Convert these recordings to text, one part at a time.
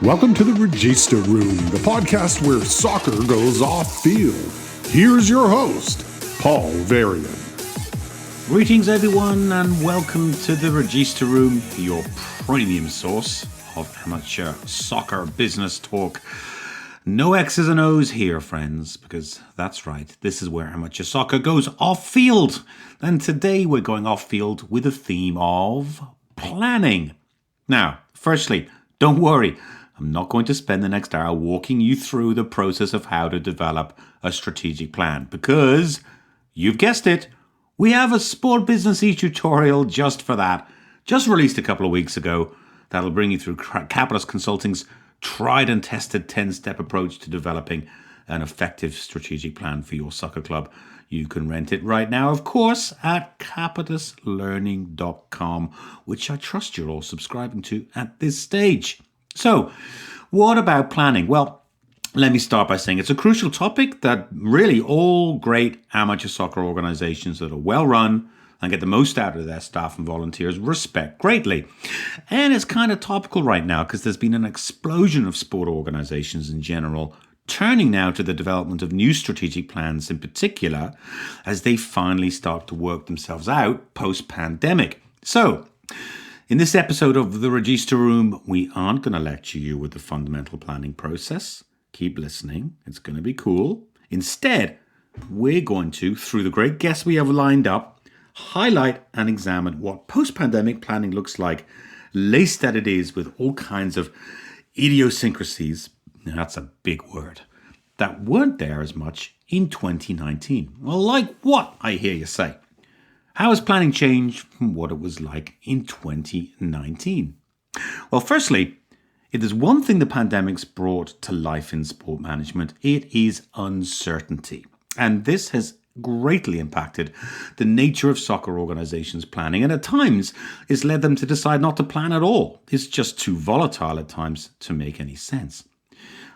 Welcome to the Regista Room, the podcast where soccer goes off field. Here's your host, Paul Varian. Greetings everyone and welcome to the Regista Room, your premium source of amateur soccer business talk. No X's and O's here, friends, because that's right, this is where amateur soccer goes off field. And today we're going off field with a theme of planning. Now, firstly, don't worry, I'm not going to spend the next hour walking you through the process of how to develop a strategic plan because, you've guessed it, we have a Sport Business e-tutorial just for that, just released a couple of weeks ago. That'll bring you through Capitalist Consulting's tried and tested 10-step approach to developing an effective strategic plan for your soccer club. You can rent it right now, of course, at capitalistlearning.com, which I trust you're all subscribing to at this stage. So, what about planning? Well, let me start by saying it's a crucial topic that really all great amateur soccer organizations that are well run and get the most out of their staff and volunteers respect greatly. And it's kind of topical right now because there's been an explosion of sport organizations in general turning now to the development of new strategic plans in particular as they finally start to work themselves out post-pandemic. So, in this episode of the Regista Room, we aren't going to lecture you with the fundamental planning process. Keep listening. It's going to be cool. Instead, we're going to, through the great guests we have lined up, highlight and examine what post-pandemic planning looks like, laced that it is with all kinds of idiosyncrasies, now that's a big word, that weren't there as much in 2019. Well, like what, I hear you say? How has planning changed from what it was like in 2019? Well, firstly, if there's one thing the pandemic's brought to life in sport management, it is uncertainty. And this has greatly impacted the nature of soccer organizations' planning, and at times it's led them to decide not to plan at all. It's just too volatile at times to make any sense.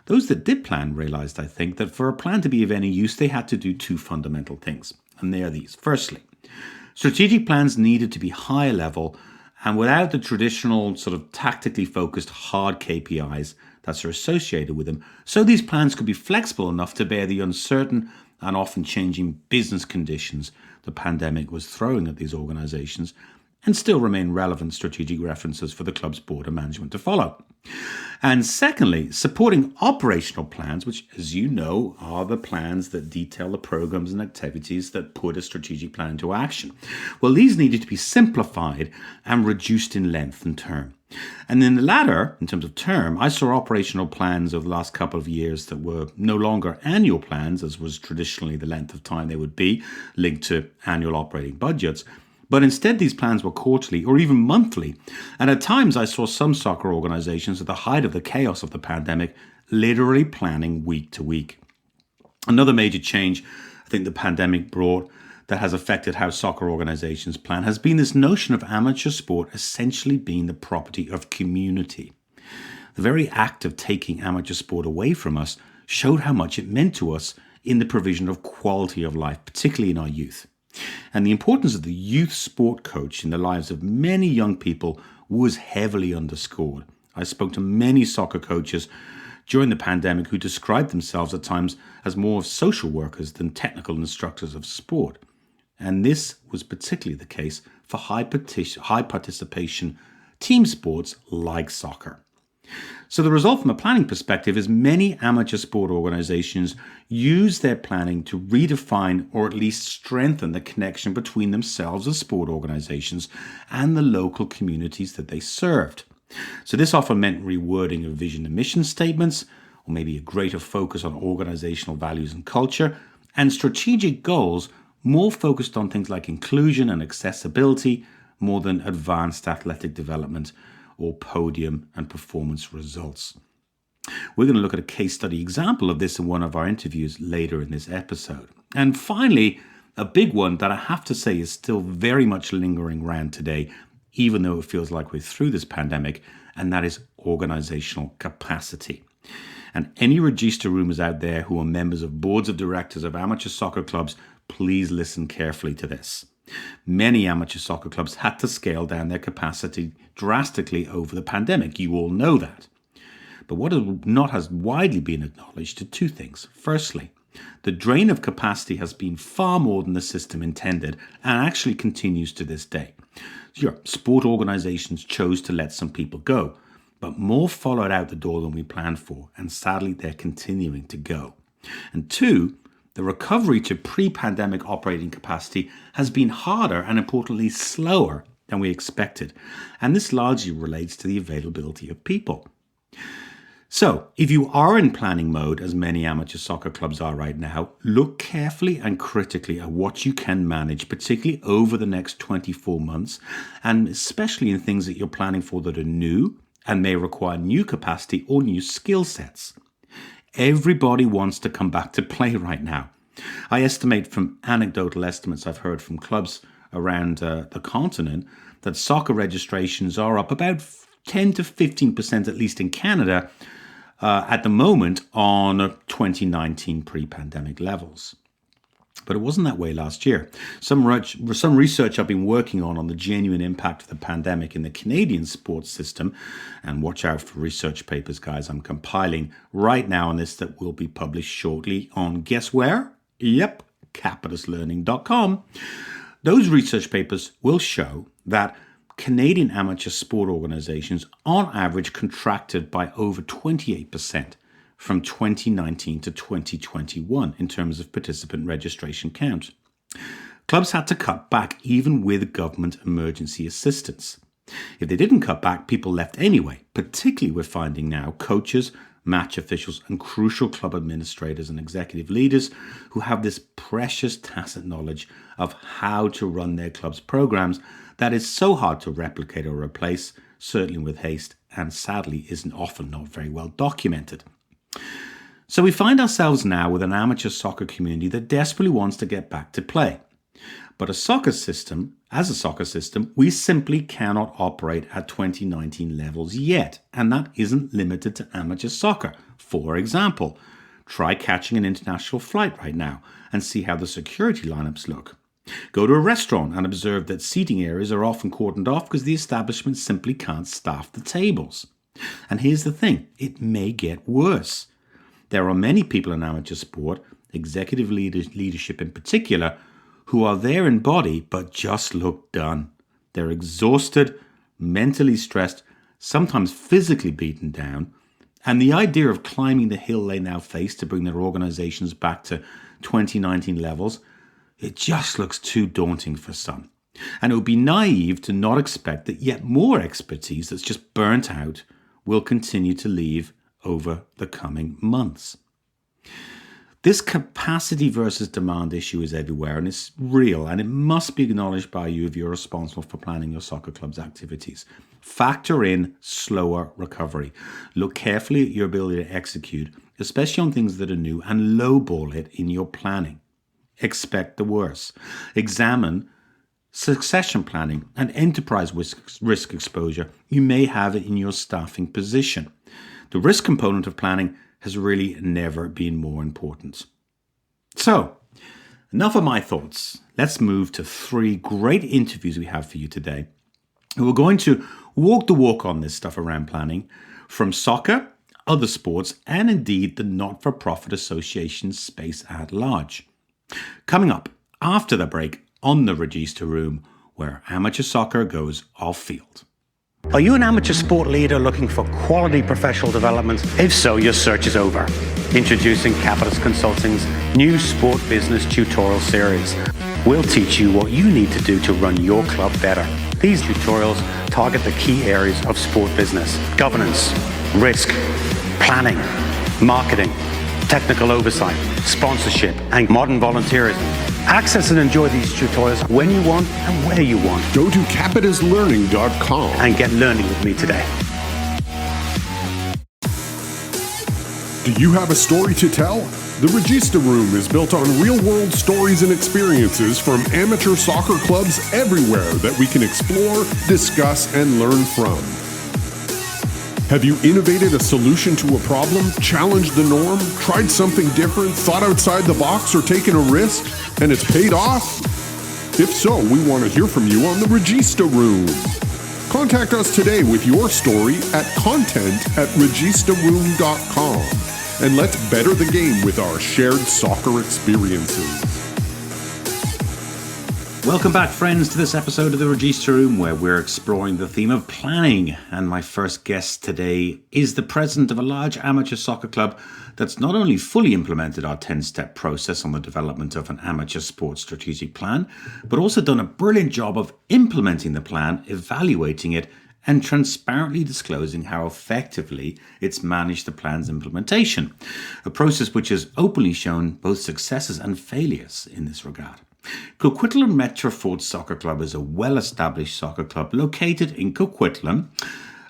Those that did plan realized, I think, that for a plan to be of any use, they had to do two fundamental things, and they are these. Firstly, strategic plans needed to be high level and without the traditional sort of tactically focused hard KPIs that are associated with them, so these plans could be flexible enough to bear the uncertain and often changing business conditions the pandemic was throwing at these organizations and still remain relevant strategic references for the club's board and management to follow. And secondly, supporting operational plans, which, as you know, are the plans that detail the programs and activities that put a strategic plan into action. Well, these needed to be simplified and reduced in length and term. And in the latter, in terms of term, I saw operational plans over the last couple of years that were no longer annual plans, as was traditionally the length of time they would be, linked to annual operating budgets. But instead, these plans were quarterly or even monthly. And at times, I saw some soccer organizations at the height of the chaos of the pandemic literally planning week to week. Another major change I think the pandemic brought that has affected how soccer organizations plan has been this notion of amateur sport essentially being the property of community. The very act of taking amateur sport away from us showed how much it meant to us in the provision of quality of life, particularly in our youth. And the importance of the youth sport coach in the lives of many young people was heavily underscored. I spoke to many soccer coaches during the pandemic who described themselves at times as more of social workers than technical instructors of sport. And this was particularly the case for high participation team sports like soccer. So the result from a planning perspective is many amateur sport organizations use their planning to redefine or at least strengthen the connection between themselves as sport organizations and the local communities that they served. So this often meant rewording of vision and mission statements, or maybe a greater focus on organizational values and culture, and strategic goals more focused on things like inclusion and accessibility more than advanced athletic development or podium and performance results. We're going to look at a case study example of this in one of our interviews later in this episode. And finally, a big one that I have to say is still very much lingering around today, even though it feels like we're through this pandemic, and that is organizational capacity. And any Regista roomers out there who are members of boards of directors of amateur soccer clubs, please listen carefully to this. Many amateur soccer clubs had to scale down their capacity drastically over the pandemic. You all know that. But what is not has widely been acknowledged are two things. Firstly, the drain of capacity has been far more than the system intended and actually continues to this day. Sure, sport organisations chose to let some people go, but more followed out the door than we planned for, and sadly they're continuing to go. And two, the recovery to pre-pandemic operating capacity has been harder and importantly slower than we expected, and this largely relates to the availability of people. So, if you are in planning mode, as many amateur soccer clubs are right now, look carefully and critically at what you can manage, particularly over the next 24 months, and especially in things that you're planning for that are new and may require new capacity or new skill sets. Everybody wants to come back to play right now. I estimate from anecdotal estimates I've heard from clubs around the continent that soccer registrations are up about 10 to 15%, at least in Canada, at the moment on 2019 pre-pandemic levels. But it wasn't that way last year. Some research I've been working on the genuine impact of the pandemic in the Canadian sports system, and watch out for research papers, guys, I'm compiling right now on this that will be published shortly on, guess where? Yep, capituslearning.com. Those research papers will show that Canadian amateur sport organisations on average contracted by over 28% from 2019 to 2021 in terms of participant registration count. Clubs had to cut back even with government emergency assistance. If they didn't cut back, people left anyway, particularly we're finding now coaches, match officials and crucial club administrators and executive leaders who have this precious tacit knowledge of how to run their club's programs that is so hard to replicate or replace, certainly with haste, and sadly isn't often not very well documented. So we find ourselves now with an amateur soccer community that desperately wants to get back to play. But as a soccer system, we simply cannot operate at 2019 levels yet, and that isn't limited to amateur soccer. For example, try catching an international flight right now and see how the security lineups look. Go to a restaurant and observe that seating areas are often cordoned off because the establishment simply can't staff the tables. And here's the thing, it may get worse. There are many people in amateur sport, executive leadership in particular, who are there in body but just look done. They're exhausted, mentally stressed, sometimes physically beaten down, and the idea of climbing the hill they now face to bring their organizations back to 2019 levels, it just looks too daunting for some. And it would be naive to not expect that yet more expertise that's just burnt out will continue to leave over the coming months. This capacity versus demand issue is everywhere, and it's real, and it must be acknowledged by you if you're responsible for planning your soccer club's activities. Factor in slower recovery. Look carefully at your ability to execute, especially on things that are new, and lowball it in your planning. Expect the worst. Examine succession planning and enterprise risk exposure you may have in your staffing position. The risk component of planning has really never been more important. So, enough of my thoughts. Let's move to 3 great interviews we have for you today. We're going to walk the walk on this stuff around planning from soccer, other sports, and indeed the not-for-profit association space at large. Coming up after the break on the Register Room, where amateur soccer goes off-field. Are you an amateur sport leader looking for quality professional development? If so, your search is over. Introducing Capitus Consulting's new sport business tutorial series. We'll teach you what you need to do to run your club better. These tutorials target the key areas of sport business: governance, risk, planning, marketing, technical oversight, sponsorship, and modern volunteerism. Access and enjoy these tutorials when you want and where you want. Go to capituslearning.com and get learning with me today. Do you have a story to tell? The Register Room is built on real-world stories and experiences from amateur soccer clubs everywhere that we can explore, discuss, and learn from. Have you innovated a solution to a problem, challenged the norm, tried something different, thought outside the box, or taken a risk, and it's paid off? If so, we want to hear from you on the Register Room. Contact us today with your story at content@registaroom.com, and let's better the game with our shared soccer experiences. Welcome back, friends, to this episode of the Regista Room, where we're exploring the theme of planning. And my first guest today is the president of a large amateur soccer club that's not only fully implemented our 10-step process on the development of an amateur sports strategic plan, but also done a brilliant job of implementing the plan, evaluating it, and transparently disclosing how effectively it's managed the plan's implementation. A process which has openly shown both successes and failures in this regard. Coquitlam Metroford Soccer Club is a well-established soccer club located in Coquitlam,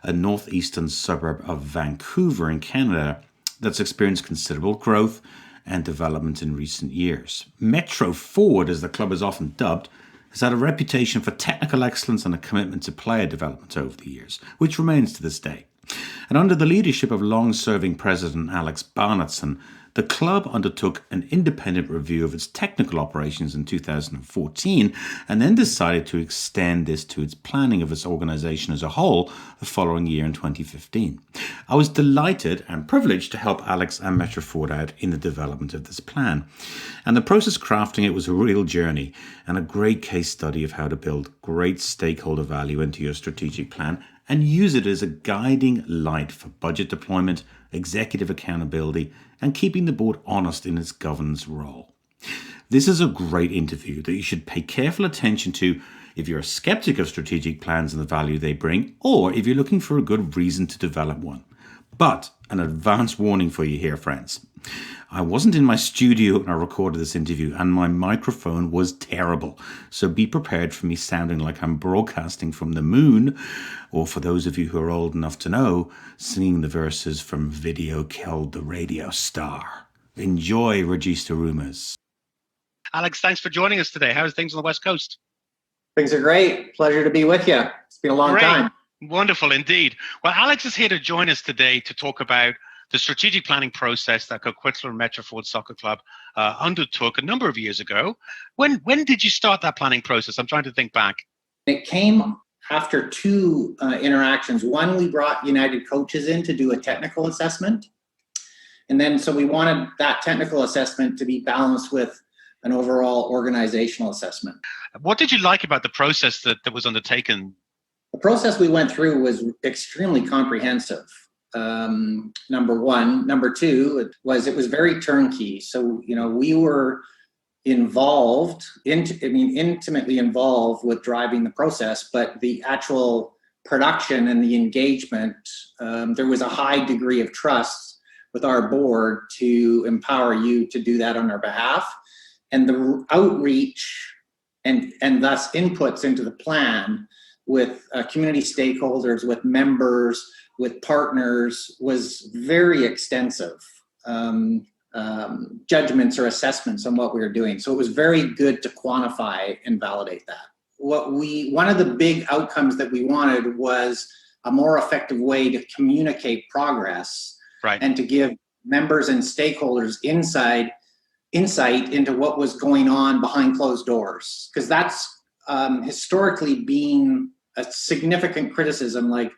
a northeastern suburb of Vancouver in Canada that's experienced considerable growth and development in recent years. Metroford, as the club is often dubbed, has had a reputation for technical excellence and a commitment to player development over the years, which remains to this day. And under the leadership of long-serving president Alex Barnetson, the club undertook an independent review of its technical operations in 2014 and then decided to extend this to its planning of its organisation as a whole the following year in 2015. I was delighted and privileged to help Alex and Metroford out in the development of this plan. And the process crafting it was a real journey and a great case study of how to build great stakeholder value into your strategic plan and use it as a guiding light for budget deployment, executive accountability, and keeping the board honest in its governance role. This is a great interview that you should pay careful attention to if you're a skeptic of strategic plans and the value they bring, or if you're looking for a good reason to develop one. But an advance warning for you here, friends. I wasn't in my studio when I recorded this interview, and my microphone was terrible. So be prepared for me sounding like I'm broadcasting from the moon, or for those of you who are old enough to know, singing the verses from Video Killed the Radio Star. Enjoy, Regista Rumors. Alex, thanks for joining us today. How's things on the West Coast? Things are great. Pleasure to be with you. It's been a long time. Wonderful indeed. Well, Alex is here to join us today to talk about the strategic planning process that Coquitlam Metroford Soccer Club undertook a number of years ago. When did you start that planning process? I'm trying to think back. It came after two interactions. One, we brought United coaches in to do a technical assessment. And then so we wanted that technical assessment to be balanced with an overall organizational assessment. What did you like about the process that was undertaken? The process we went through was extremely comprehensive. Number one. Number two, it was very turnkey. So, we were intimately involved with driving the process, but the actual production and the engagement, there was a high degree of trust with our board to empower you to do that on our behalf. And the outreach and thus inputs into the plan with community stakeholders, with members, with partners was very extensive. Judgments or assessments on what we were doing. So it was very good to quantify and validate that. One of the big outcomes that we wanted was a more effective way to communicate progress, right, and to give members and stakeholders insight into what was going on behind closed doors. Because that's historically been a significant criticism, like,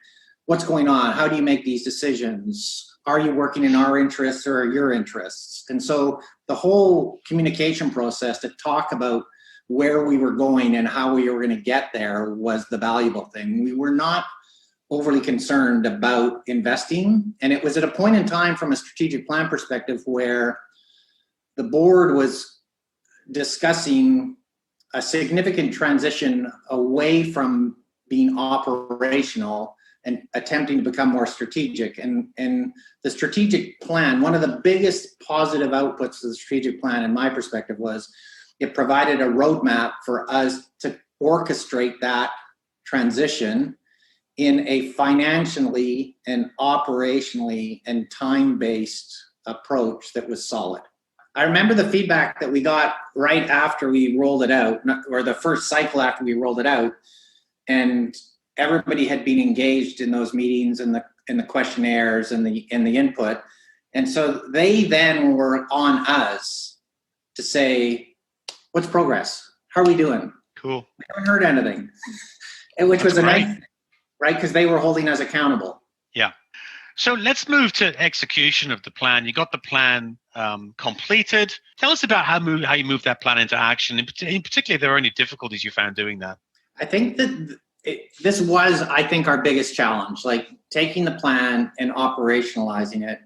what's going on? How do you make these decisions? Are you working in our interests or your interests? And so the whole communication process to talk about where we were going and how we were going to get there was the valuable thing. We were not overly concerned about investing. And it was at a point in time from a strategic plan perspective where the board was discussing a significant transition away from being operational and attempting to become more strategic. And the strategic plan, one of the biggest positive outputs of the strategic plan, in my perspective, was it provided a roadmap for us to orchestrate that transition in a financially and operationally and time-based approach that was solid. I remember the feedback that we got right after we rolled it out, or the first cycle after we rolled it out, and everybody had been engaged in those meetings and the questionnaires and the input. And so they then were on us to say, what's progress? How are we doing? Cool. We haven't heard anything. Which was a nice thing. right? Because they were holding us accountable. Yeah. So let's move to execution of the plan. You got the plan completed. Tell us about how you moved that plan into action. In particular, if there are any difficulties you found doing that. I think that this was, I think, our biggest challenge, like taking the plan and operationalizing it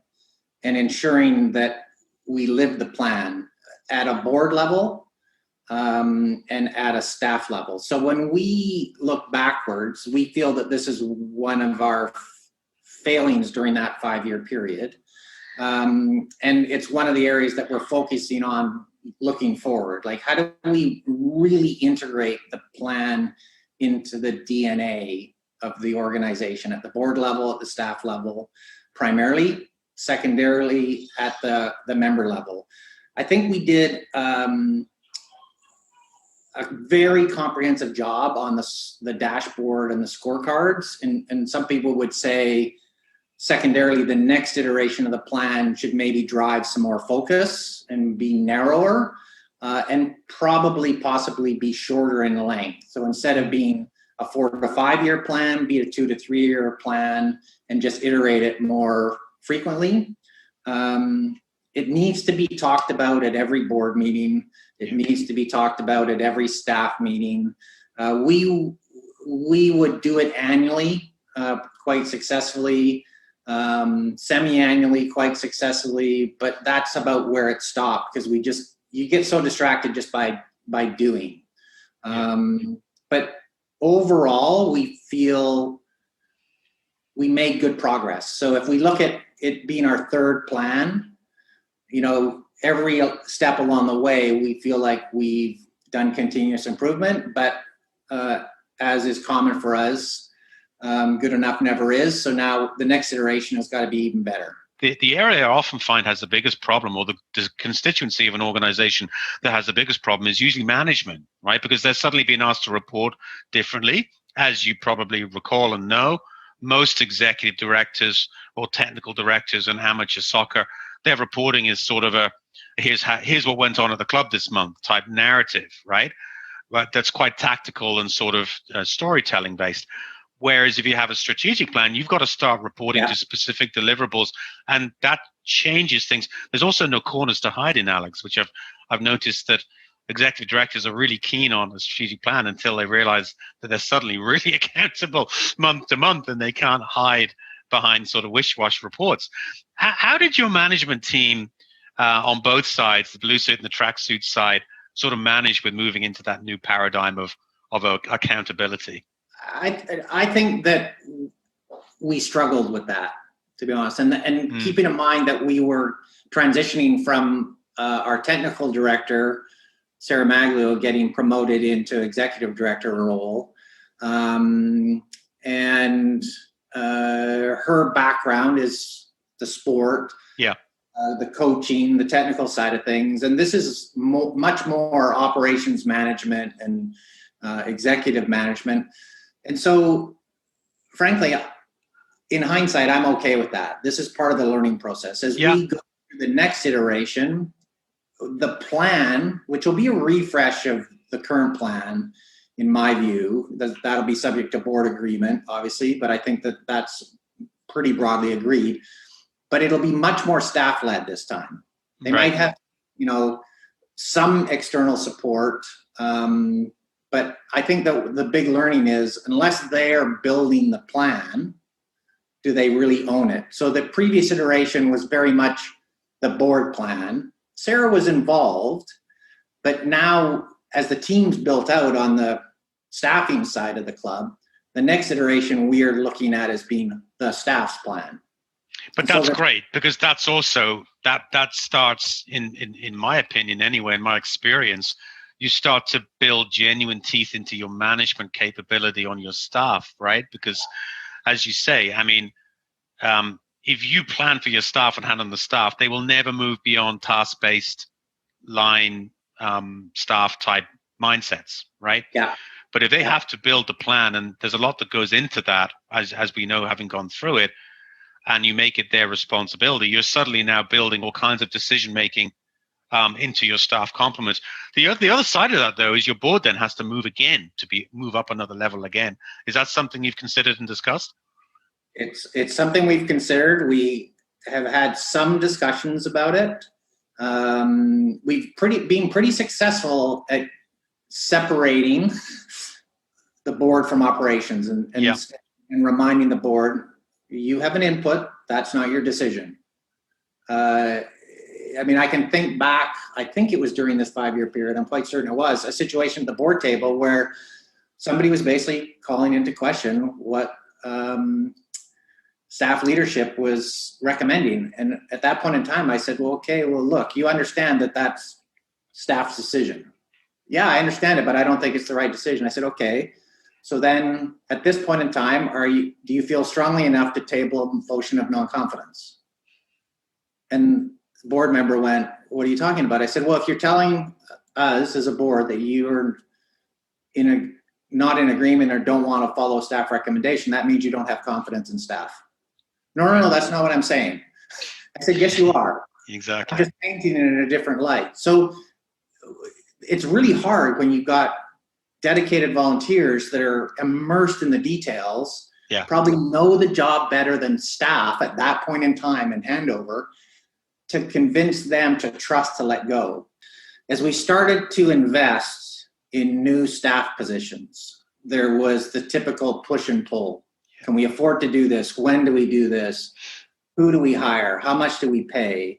and ensuring that we live the plan at a board level and at a staff level. So when we look backwards, we feel that this is one of our failings during that 5-year period. And it's one of the areas that we're focusing on looking forward. Like, how do we really integrate the plan into the DNA of the organization at the board level, at the staff level, primarily, secondarily at the member level? I think we did a very comprehensive job on the dashboard and the scorecards. And some people would say, secondarily, the next iteration of the plan should maybe drive some more focus and be narrower and possibly be shorter in length. So instead of being a 4 to 5 year plan, be a 2 to 3 year plan and just iterate it more frequently. It needs to be talked about at every board meeting. It needs to be talked about at every staff meeting. We would do it annually, quite successfully, semi-annually, quite successfully, but that's about where it stopped because you get so distracted just by doing. But overall, we feel we made good progress. So if we look at it being our third plan, every step along the way, we feel like we've done continuous improvement, but as is common for us, good enough never is. So now the next iteration has got to be even better. The area I often find has the biggest problem, or the constituency of an organization that has the biggest problem, is usually management, right? Because they're suddenly being asked to report differently. As you probably recall and know, most executive directors or technical directors in amateur soccer, their reporting is sort of a here's what went on at the club this month type narrative, right? But that's quite tactical and sort of storytelling based. Whereas if you have a strategic plan, you've got to start reporting to specific deliverables, and that changes things. There's also no corners to hide in, Alex, which I've noticed that executive directors are really keen on a strategic plan until they realize that they're suddenly really accountable month to month, and they can't hide behind sort of wish-wash reports. How did your management team on both sides, the blue suit and the tracksuit side, sort of manage with moving into that new paradigm of accountability? I think that we struggled with that, to be honest, and keeping in mind that we were transitioning from our technical director, Sarah Maglio, getting promoted into executive director role, and her background is the sport, the coaching, the technical side of things, and this is much more operations management and executive management. And so, frankly, in hindsight, I'm okay with that. This is part of the learning process. As we go through the next iteration, the plan, which will be a refresh of the current plan, in my view, that'll be subject to board agreement, obviously, but I think that that's pretty broadly agreed. But it'll be much more staff-led this time. They might have, some external support, but I think that the big learning is, unless they're building the plan, do they really own it? So the previous iteration was very much the board plan. Sarah was involved, but now as the team's built out on the staffing side of the club, the next iteration we are looking at as being the staff's plan. But that's great, because that's also, that starts, in my opinion anyway, in my experience, you start to build genuine teeth into your management capability on your staff, right? Because as you say, I mean, if you plan for your staff and hand on the staff, they will never move beyond task-based line staff type mindsets, right? Yeah. But if they have to build the plan, and there's a lot that goes into that, as we know, having gone through it, and you make it their responsibility, you're suddenly now building all kinds of decision-making into your staff complement. The other side of that, though, is your board then has to move again to move up another level again. Is that something you've considered and discussed? It's something we've considered. We have had some discussions about it. We've been pretty successful at separating the board from operations and reminding the board, you have an input, that's not your decision. I mean, I can think back, I think it was during this 5-year period, I'm quite certain it was, a situation at the board table where somebody was basically calling into question what staff leadership was recommending. And at that point in time, I said, well, okay, well, look, you understand that that's staff's decision. Yeah, I understand it, but I don't think it's the right decision. I said, okay. So then at this point in time, do you feel strongly enough to table a motion of non-confidence? And the board member went, what are you talking about? I said, well, if you're telling us as a board that you're not in agreement or don't want to follow staff recommendation, that means you don't have confidence in staff. No, that's not what I'm saying. I said, yes, you are. Exactly. I'm just painting it in a different light. So it's really hard when you've got dedicated volunteers that are immersed in the details, probably know the job better than staff at that point in time and handover, to convince them to trust to let go. As we started to invest in new staff positions, there was the typical push and pull. Can we afford to do this? When do we do this? Who do we hire? How much do we pay?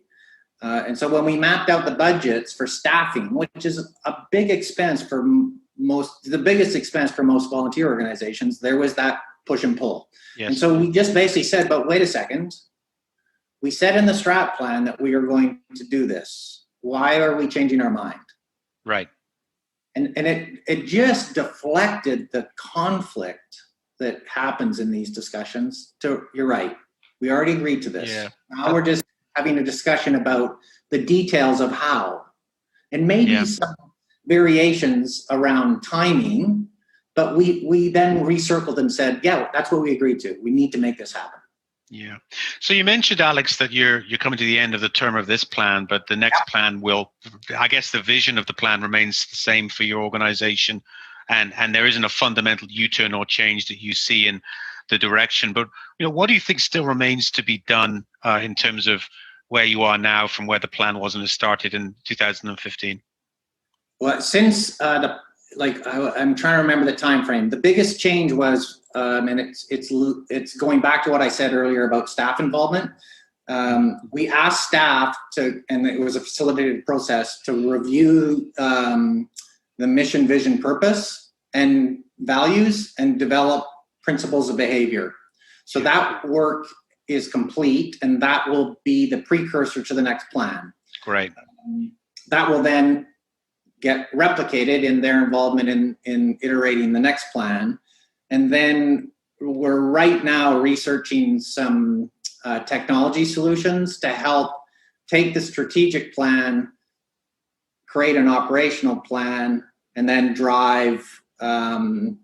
And so when we mapped out the budgets for staffing, which is a big expense for the biggest expense for most volunteer organizations, there was that push and pull. Yes. And so we just basically said, but wait a second. We said in the strat plan that we are going to do this. Why are we changing our mind? Right. And it just deflected the conflict that happens in these discussions to, you're right, we already agreed to this. Yeah. Now we're just having a discussion about the details of how. And maybe some variations around timing, but we then recircled and said, yeah, that's what we agreed to. We need to make this happen. Yeah. So you mentioned, Alex, that you're coming to the end of the term of this plan, but the next plan will, I guess the vision of the plan remains the same for your organization, and there isn't a fundamental U-turn or change that you see in the direction. But what do you think still remains to be done in terms of where you are now from where the plan was and it started in 2015? Well, since I'm trying to remember the time frame. The biggest change was, and it's going back to what I said earlier about staff involvement. We asked staff and it was a facilitated process, to review the mission, vision, purpose, and values, and develop principles of behavior. So that work is complete, and that will be the precursor to the next plan. Great. That will then get replicated in their involvement in iterating the next plan. And then we're right now researching some technology solutions to help take the strategic plan, create an operational plan, and then drive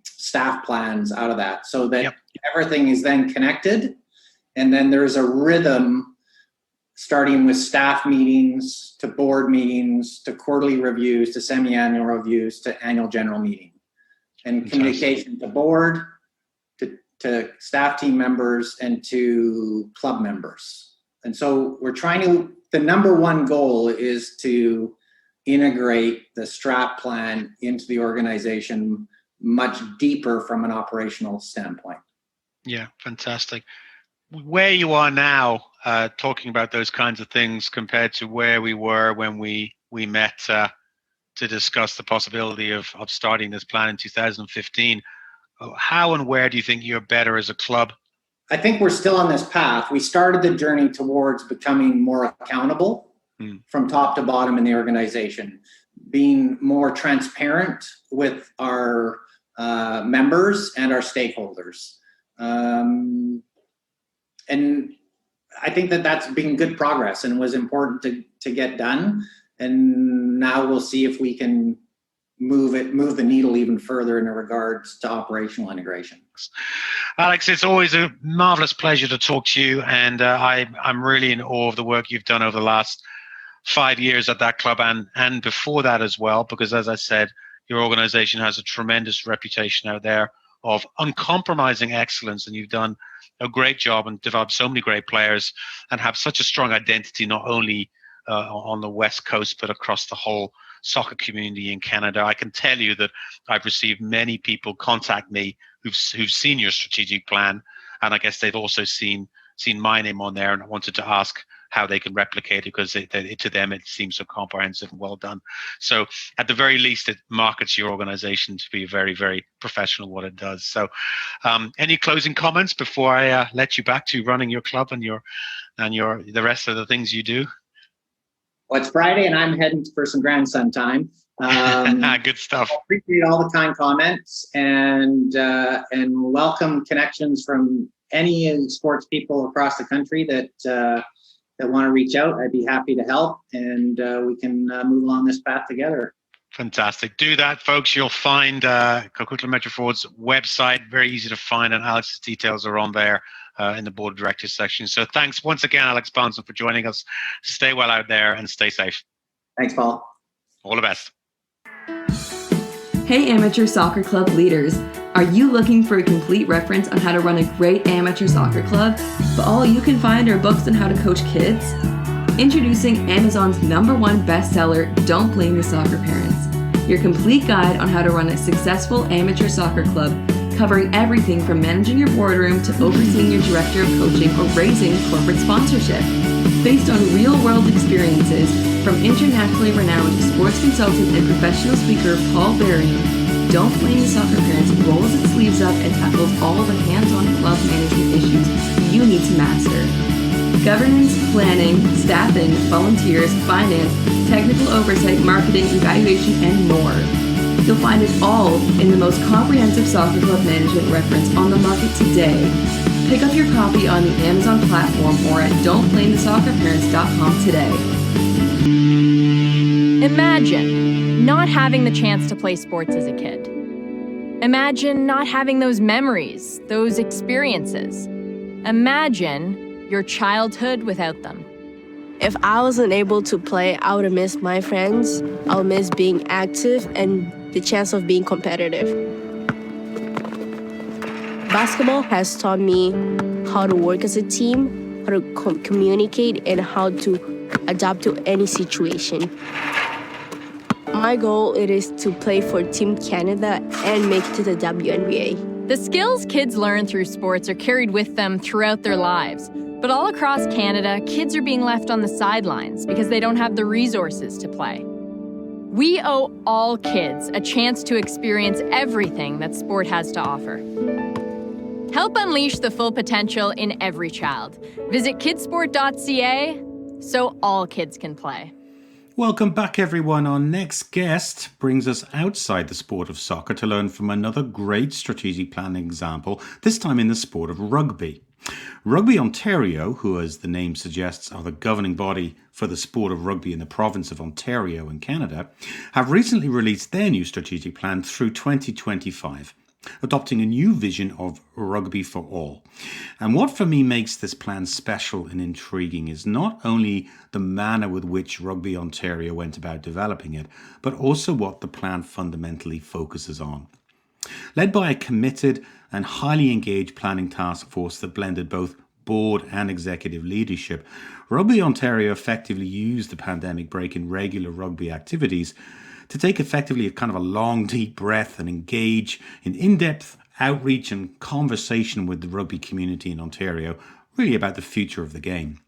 staff plans out of that, so that everything is then connected. And then there's a rhythm, starting with staff meetings, to board meetings, to quarterly reviews, to semi-annual reviews, to annual general meeting. And communication to board, to staff team members, and to club members. And so the number one goal is to integrate the strat plan into the organization much deeper from an operational standpoint. Yeah, fantastic. Where you are now, talking about those kinds of things compared to where we were when we met to discuss the possibility of starting this plan in 2015, how and where do you think you're better as a club? I think we're still on this path. We started the journey towards becoming more accountable from top to bottom in the organization, being more transparent with our members and our stakeholders. And I think that's been good progress and was important to get done. And now we'll see if we can move the needle even further in regards to operational integration. Alex, it's always a marvelous pleasure to talk to you, and I'm really in awe of the work you've done over the last 5 years at that club and before that as well, because as I said, your organization has a tremendous reputation out there of uncompromising excellence, and you've done a great job and developed so many great players and have such a strong identity, not only on the West Coast, but across the whole soccer community in Canada. I can tell you that I've received many people contact me who've seen your strategic plan, and I guess they've also seen my name on there and wanted to ask how they can replicate it, because to them it seems so comprehensive and well done. So at the very least, it markets your organization to be very, very professional what it does. So any closing comments before I let you back to running your club and the rest of the things you do? Well, it's Friday and I'm heading for some grandson time. Good stuff. I appreciate all the kind comments and welcome connections from any sports people across the country that want to reach out. I'd be happy to help, and we can move along this path together. Fantastic. Do that, folks. You'll find Coquitlam Metro Forward's website, very easy to find, and Alex's details are on there in the board of directors section. So thanks once again, Alex Barnetson, for joining us. Stay well out there and stay safe. Thanks, Paul. All the best. Hey, amateur soccer club leaders. Are you looking for a complete reference on how to run a great amateur soccer club, but all you can find are books on how to coach kids? Introducing Amazon's #1 bestseller, Don't Blame Your Soccer Parents, your complete guide on how to run a successful amateur soccer club, covering everything from managing your boardroom to overseeing your director of coaching or raising corporate sponsorship. Based on real-world experiences from internationally renowned sports consultant and professional speaker Paul Varian, Don't Blame the Soccer Parents rolls its sleeves up and tackles all the hands-on club management issues you need to master. Governance, planning, staffing, volunteers, finance, technical oversight, marketing, evaluation, and more. You'll find it all in the most comprehensive soccer club management reference on the market today. Pick up your copy on the Amazon platform or at don'tblamethesoccerparents.com today. Imagine not having the chance to play sports as a kid. Imagine not having those memories, those experiences. Imagine your childhood without them. If I wasn't able to play, I would miss my friends. I would miss being active and the chance of being competitive. Basketball has taught me how to work as a team, how to communicate, and how to adapt to any situation. My goal is to play for Team Canada and make it to the WNBA. The skills kids learn through sports are carried with them throughout their lives. But all across Canada, kids are being left on the sidelines because they don't have the resources to play. We owe all kids a chance to experience everything that sport has to offer. Help unleash the full potential in every child. Visit kidsport.ca so all kids can play. Welcome back, everyone. Our next guest brings us outside the sport of soccer to learn from another great strategic planning example, this time in the sport of rugby. Rugby Ontario, who, as the name suggests, are the governing body for the sport of rugby in the province of Ontario in Canada, have recently released their new strategic plan through 2025, adopting a new vision of rugby for all. And what for me makes this plan special and intriguing is not only the manner with which Rugby Ontario went about developing it, but also what the plan fundamentally focuses on. Led by a committed and highly engaged planning task force that blended both board and executive leadership, Rugby Ontario effectively used the pandemic break in regular rugby activities to take effectively a kind of a long, deep breath and engage in in-depth outreach and conversation with the rugby community in Ontario, really about the future of the game.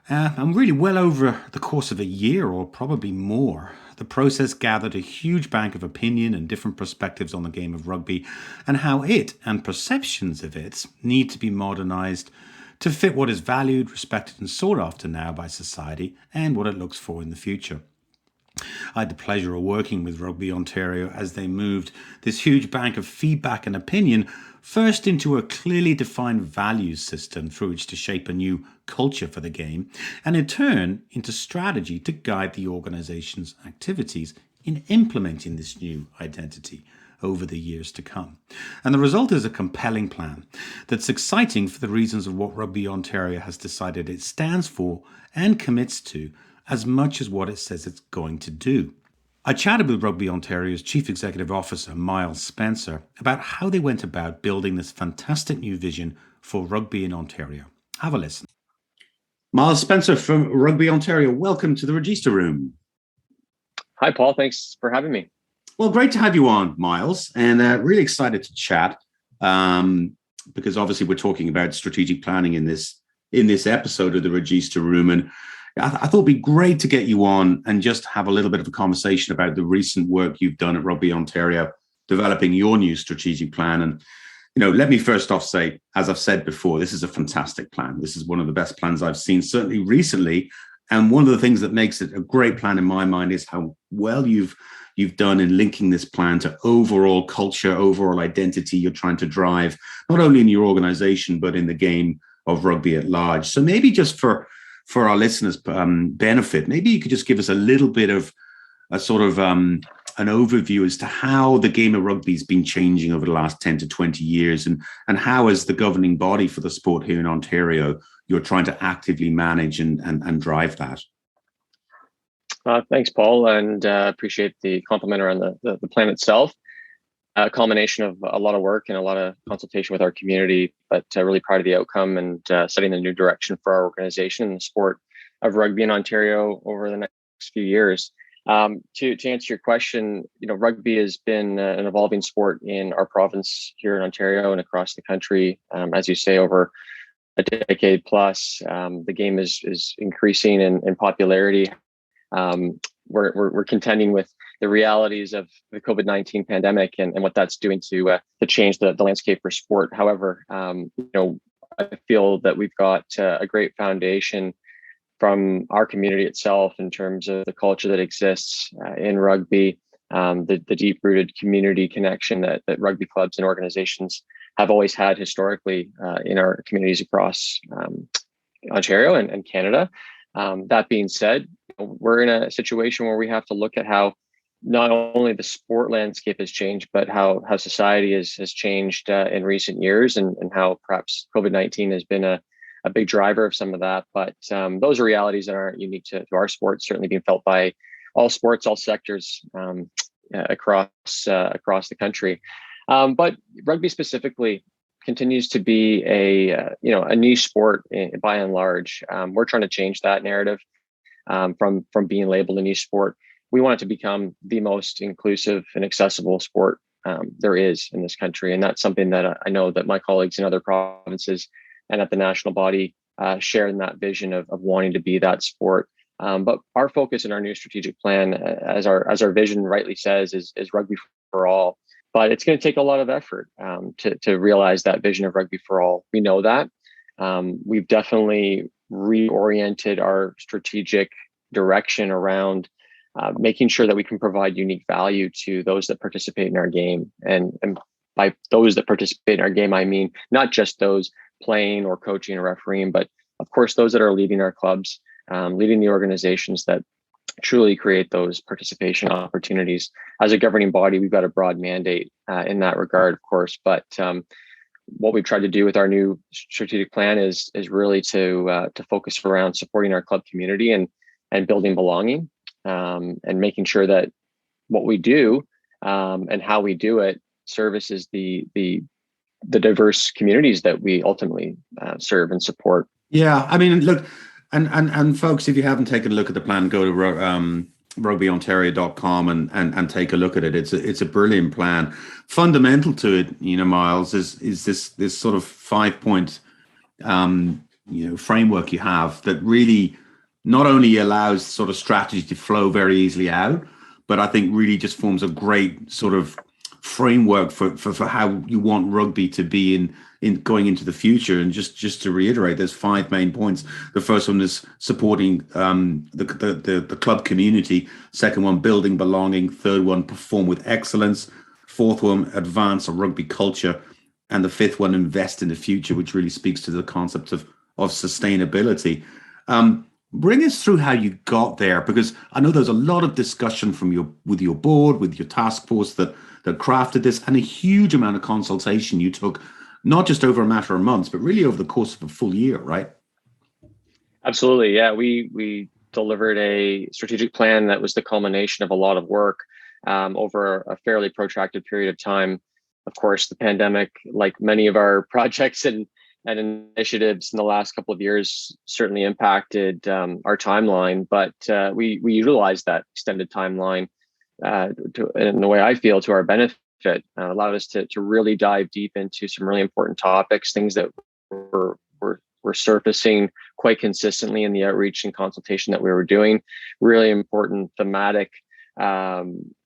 And really well over the course of a year or probably more, the process gathered a huge bank of opinion and different perspectives on the game of rugby and how it and perceptions of it need to be modernised to fit what is valued, respected and sought after now by society and what it looks for in the future. I had the pleasure of working with Rugby Ontario as they moved this huge bank of feedback and opinion first into a clearly defined values system through which to shape a new culture for the game, and in turn into strategy to guide the organisation's activities in implementing this new identity over the years to come. And the result is a compelling plan that's exciting for the reasons of what Rugby Ontario has decided it stands for and commits to as much as what it says it's going to do. I chatted with Rugby Ontario's Chief Executive Officer, Myles Spencer, about how they went about building this fantastic new vision for rugby in Ontario. Have a listen. Myles Spencer from Rugby Ontario, welcome to the Register Room. Hi, Paul. Thanks for having me. Well, great to have you on, Myles, and really excited to chat because obviously we're talking about strategic planning in this episode of the Register Room, and I thought it'd be great to get you on and just have a little bit of a conversation about the recent work you've done at Rugby Ontario, developing your new strategic plan. And, let me first off say, as I've said before, this is a fantastic plan. This is one of the best plans I've seen, certainly recently. And one of the things that makes it a great plan in my mind is how well you've done in linking this plan to overall culture, overall identity you're trying to drive, not only in your organization, but in the game of rugby at large. So maybe just for our listeners' benefit, maybe you could just give us a little bit of a sort of an overview as to how the game of rugby has been changing over the last 10 to 20 years and how, as the governing body for the sport here in Ontario, you're trying to actively manage and drive that. Thanks, Paul, and appreciate the compliment around the plan itself. A culmination of a lot of work and a lot of consultation with our community, but really proud of the outcome and setting the new direction for our organization and the sport of rugby in Ontario over the next few years. To answer your question, rugby has been an evolving sport in our province here in Ontario and across the country. As you say, over a decade plus, the game is increasing in popularity. We're contending with the realities of the COVID-19 pandemic and what that's doing to change the landscape for sport. However, I feel that we've got a great foundation from our community itself in terms of the culture that exists in rugby, the deep-rooted community connection that rugby clubs and organizations have always had historically in our communities across Ontario and Canada. That being said, we're in a situation where we have to look at how not only the sport landscape has changed, but how society has changed in recent years and how perhaps COVID-19 has been a big driver of some of that. But those are realities that aren't unique to our sport, certainly being felt by all sports, all sectors across the country. But rugby specifically continues to be a niche sport by and large. We're trying to change that narrative from being labeled a niche sport. We want it to become the most inclusive and accessible sport there is in this country. And that's something that I know that my colleagues in other provinces and at the national body share in that vision of wanting to be that sport. But our focus in our new strategic plan, as our vision rightly says, is rugby for all. But it's going to take a lot of effort to realize that vision of rugby for all. We know that. We've definitely reoriented our strategic direction around making sure that we can provide unique value to those that participate in our game. And by those that participate in our game, I mean not just those playing or coaching or refereeing, but of course those that are leading our clubs, leading the organizations that truly create those participation opportunities. As a governing body, we've got a broad mandate in that regard, of course. But what we've tried to do with our new strategic plan is really to focus around supporting our club community and building belonging, and making sure that what we do and how we do it services the diverse communities that we ultimately serve and support. Yeah, I mean, look, and folks, if you haven't taken a look at the plan, go to rugbyontario.com and take a look at it. It's a brilliant plan. Fundamental to it, Myles, is this sort of 5-point framework you have that really not only allows sort of strategy to flow very easily out, but I think really just forms a great sort of framework for how you want rugby to be in going into the future. And just to reiterate, there's 5 main points. The first one is supporting the club community. Second one, building belonging. Third one, perform with excellence. Fourth one, advance a rugby culture. And the fifth one, invest in the future, which really speaks to the concept of sustainability. Bring us through how you got there, because I know there's a lot of discussion with your board, with your task force that crafted this, and a huge amount of consultation you took, not just over a matter of months, but really over the course of a full year, right? Absolutely, yeah. We delivered a strategic plan that was the culmination of a lot of work over a fairly protracted period of time. Of course, the pandemic, like many of our projects and initiatives in the last couple of years, certainly impacted our timeline, but we utilized that extended timeline in the way I feel to our benefit. Allowed us to really dive deep into some really important topics, things that were surfacing quite consistently in the outreach and consultation that we were doing. Really important thematic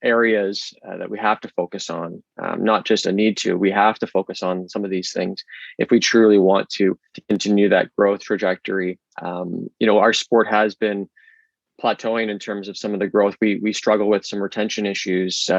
areas that we have to focus on, not just a need to. We have to focus on some of these things if we truly want to continue that growth trajectory. Our sport has been plateauing in terms of some of the growth. We struggle with some retention issues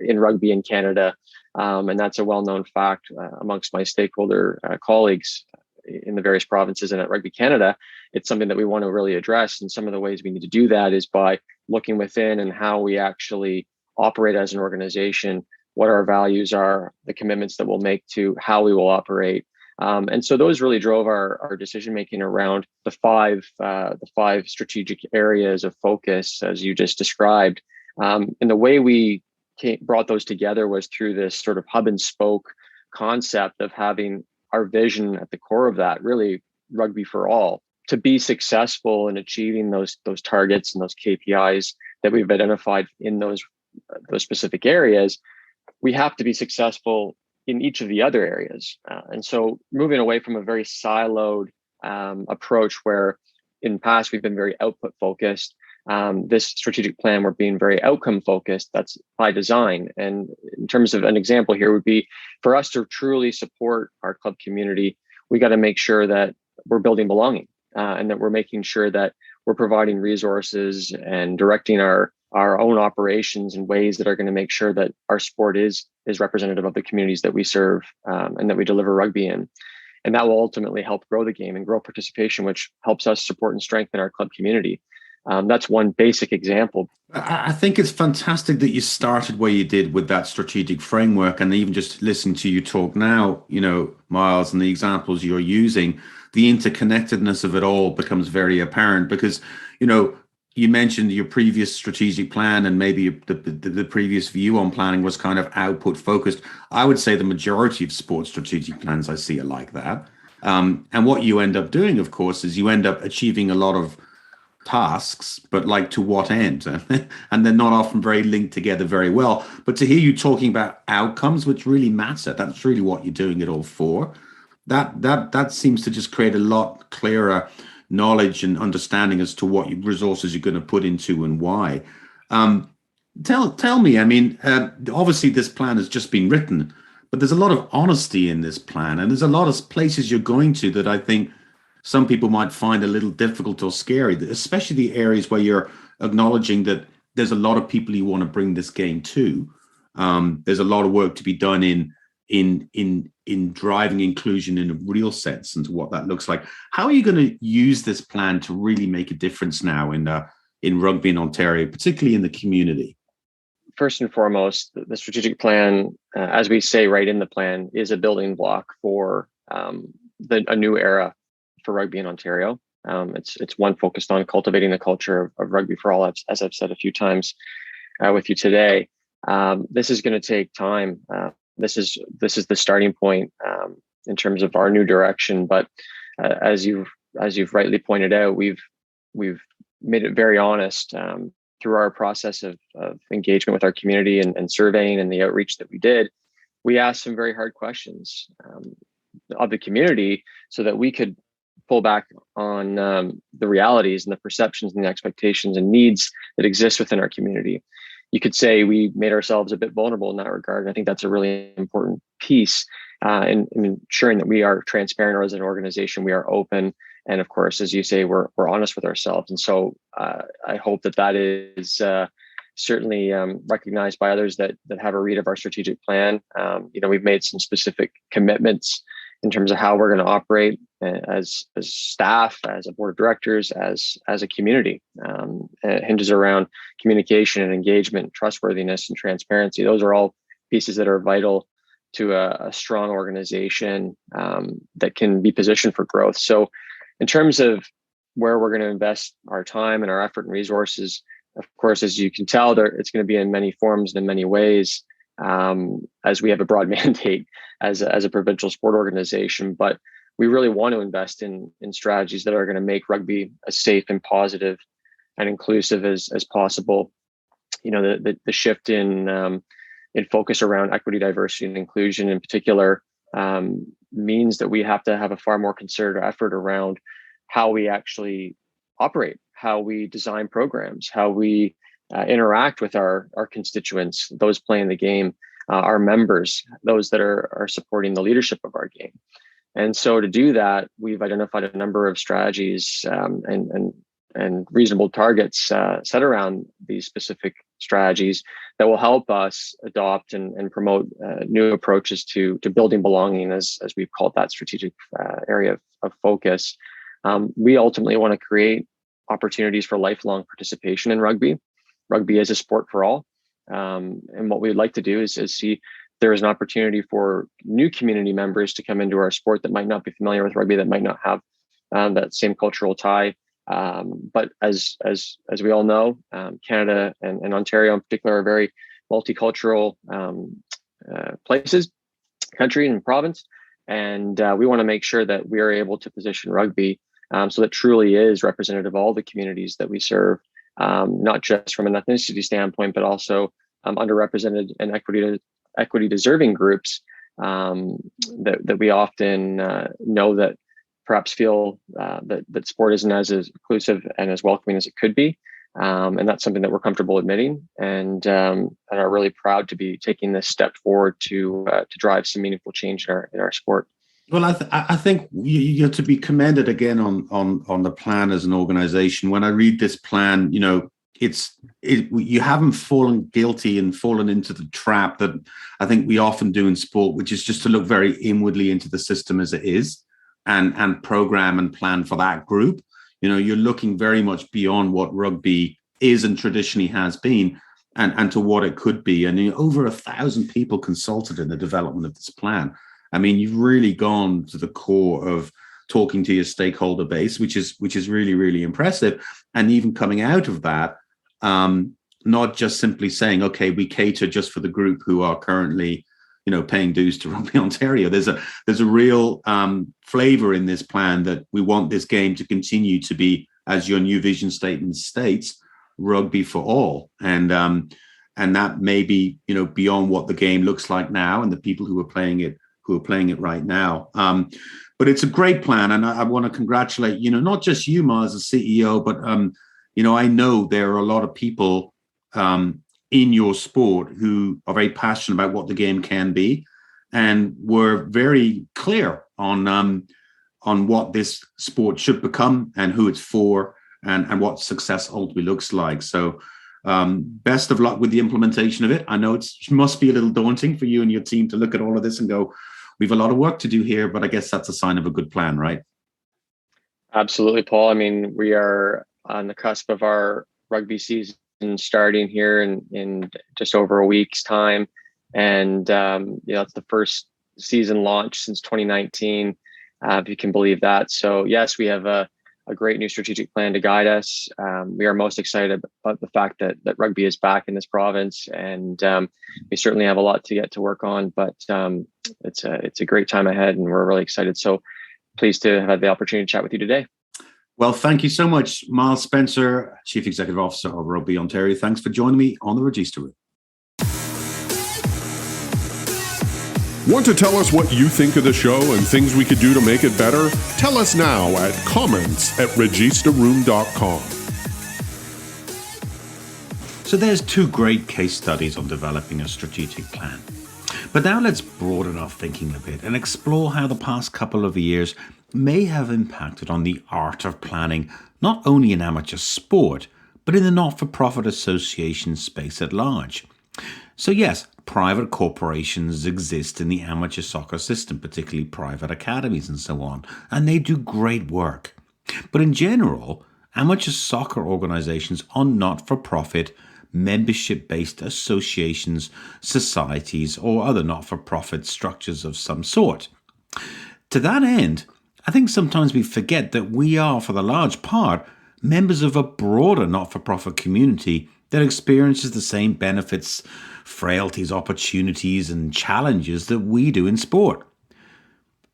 in rugby in Canada, and that's a well-known fact amongst my stakeholder colleagues in the various provinces and at Rugby Canada. It's something that we want to really address, and some of the ways we need to do that is by looking within and how we actually operate as an organization, what our values are, the commitments that we'll make to how we will operate. And so those really drove our decision making around the five strategic areas of focus, as you just described. And the way we brought those together was through this sort of hub and spoke concept of having our vision at the core of that, really rugby for all. To be successful in achieving those targets and those KPIs that we've identified in those specific areas, we have to be successful in each of the other areas. And so moving away from a very siloed approach where in the past we've been very output focused, this strategic plan, we're being very outcome focused. That's by design. And in terms of an example here would be for us to truly support our club community, we got to make sure that we're building belonging and that we're making sure that we're providing resources and directing our own operations in ways that are going to make sure that our sport is representative of the communities that we serve and that we deliver rugby in. And that will ultimately help grow the game and grow participation, which helps us support and strengthen our club community. That's one basic example. I think it's fantastic that you started where you did with that strategic framework, and even just listening to you talk now, Myles, and the examples you're using, the interconnectedness of it all becomes very apparent because, you mentioned your previous strategic plan and maybe the previous view on planning was kind of output focused. I would say the majority of sports strategic plans I see are like that. And what you end up doing, of course, is you end up achieving a lot of tasks, but like to what end? And they're not often very linked together very well. But to hear you talking about outcomes, which really matter, that's really what you're doing it all for. That seems to just create a lot clearer knowledge and understanding as to what resources you're going to put into and why. Tell me, obviously this plan has just been written, but there's a lot of honesty in this plan, and there's a lot of places you're going to that I think some people might find a little difficult or scary, especially the areas where you're acknowledging that there's a lot of people you want to bring this game to. There's a lot of work to be done in driving inclusion in a real sense and what that looks like. How are you going to use this plan to really make a difference now in rugby in Ontario, particularly in the community? First and foremost, the strategic plan, as we say right in the plan, is a building block for a new era for rugby in Ontario. It's one focused on cultivating the culture of rugby for all, as I've said a few times with you today. This is going to take time. This is the starting point in terms of our new direction. But as you've rightly pointed out, we've made it very honest through our process of engagement with our community and surveying and the outreach that we did. We asked some very hard questions of the community so that we could pull back on the realities and the perceptions and the expectations and needs that exist within our community. You could say we made ourselves a bit vulnerable in that regard. And I think that's a really important piece in ensuring that we are transparent as an organization, we are open. And of course, as you say, we're honest with ourselves. And so I hope that is certainly recognized by others that have a read of our strategic plan. We've made some specific commitments in terms of how we're going to operate as staff, as a board of directors, as a community. It hinges around communication and engagement, trustworthiness and transparency. Those are all pieces that are vital to a strong organization that can be positioned for growth. So in terms of where we're going to invest our time and our effort and resources. Of course, as you can tell, it's going to be in many forms and in many ways, as we have a broad mandate as a provincial sport organization. But we really want to invest in strategies that are going to make rugby as safe and positive and inclusive as possible. The shift in focus around equity, diversity, and inclusion in particular means that we have to have a far more concerted effort around how we actually operate, how we design programs, how we interact with our constituents, those playing the game, our members, those that are supporting the leadership of our game. And so to do that, we've identified a number of strategies and reasonable targets set around these specific strategies that will help us adopt and promote new approaches to building belonging, as we've called that strategic area of focus. We ultimately want to create opportunities for lifelong participation in rugby. Rugby is a sport for all. And what we'd like to do is see there is an opportunity for new community members to come into our sport that might not be familiar with rugby, that might not have that same cultural tie. But as we all know, Canada and Ontario in particular are very multicultural places, country and province. And we want to make sure that we are able to position rugby so that truly is representative of all the communities that we serve, not just from an ethnicity standpoint, but also underrepresented and equity deserving groups that we often know that perhaps feel that sport isn't as inclusive and as welcoming as it could be. And that's something that we're comfortable admitting and are really proud to be taking this step forward to drive some meaningful change in our sport. Well, I think you're to be commended again on the plan as an organization. When I read this plan, you haven't fallen guilty and fallen into the trap that I think we often do in sport, which is just to look very inwardly into the system as it is and program and plan for that group. You're looking very much beyond what rugby is and traditionally has been and to what it could be. And over 1,000 people consulted in the development of this plan. I mean, you've really gone to the core of talking to your stakeholder base, which is really, really impressive. And even coming out of that, not just simply saying, okay, we cater just for the group who are currently, paying dues to Rugby Ontario. There's a real flavor in this plan that we want this game to continue to be, as your new vision statement states, rugby for all. And that may be, beyond what the game looks like now and the people who are playing it right now. But it's a great plan. And I want to congratulate, not just you, Myles, as CEO, but, I know there are a lot of people in your sport who are very passionate about what the game can be and were very clear on what this sport should become and who it's for and what success ultimately looks like. So best of luck with the implementation of it. I know it must be a little daunting for you and your team to look at all of this and go, we've a lot of work to do here, but I guess that's a sign of a good plan, right? Absolutely, Paul. I mean, we are on the cusp of our rugby season starting here in just over a week's time. And, it's the first season launch since 2019, if you can believe that. So yes, we have a great new strategic plan to guide us. We are most excited about the fact that rugby is back in this province, and we certainly have a lot to get to work on, but it's a great time ahead and we're really excited. So pleased to have had the opportunity to chat with you today. Well, thank you so much, Myles Spencer, Chief Executive Officer of Rugby Ontario. Thanks for joining me on the Register Room. Want to tell us what you think of the show and things we could do to make it better? Tell us now at comments@registerroom.com. So there's 2 great case studies on developing a strategic plan. But now let's broaden our thinking a bit and explore how the past couple of years may have impacted on the art of planning, not only in amateur sport, but in the not-for-profit association space at large. So yes, private corporations exist in the amateur soccer system, particularly private academies and so on, and they do great work. But in general, amateur soccer organizations are not-for-profit, membership-based associations, societies, or other not-for-profit structures of some sort. To that end, I think sometimes we forget that we are, for the large part, members of a broader not-for-profit community that experiences the same benefits, frailties, opportunities, and challenges that we do in sport.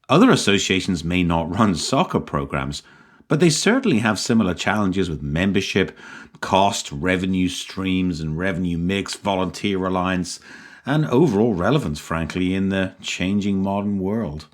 Other associations may not run soccer programs, but they certainly have similar challenges with membership, cost, revenue streams and revenue mix, volunteer reliance, and overall relevance, frankly, in the changing modern world.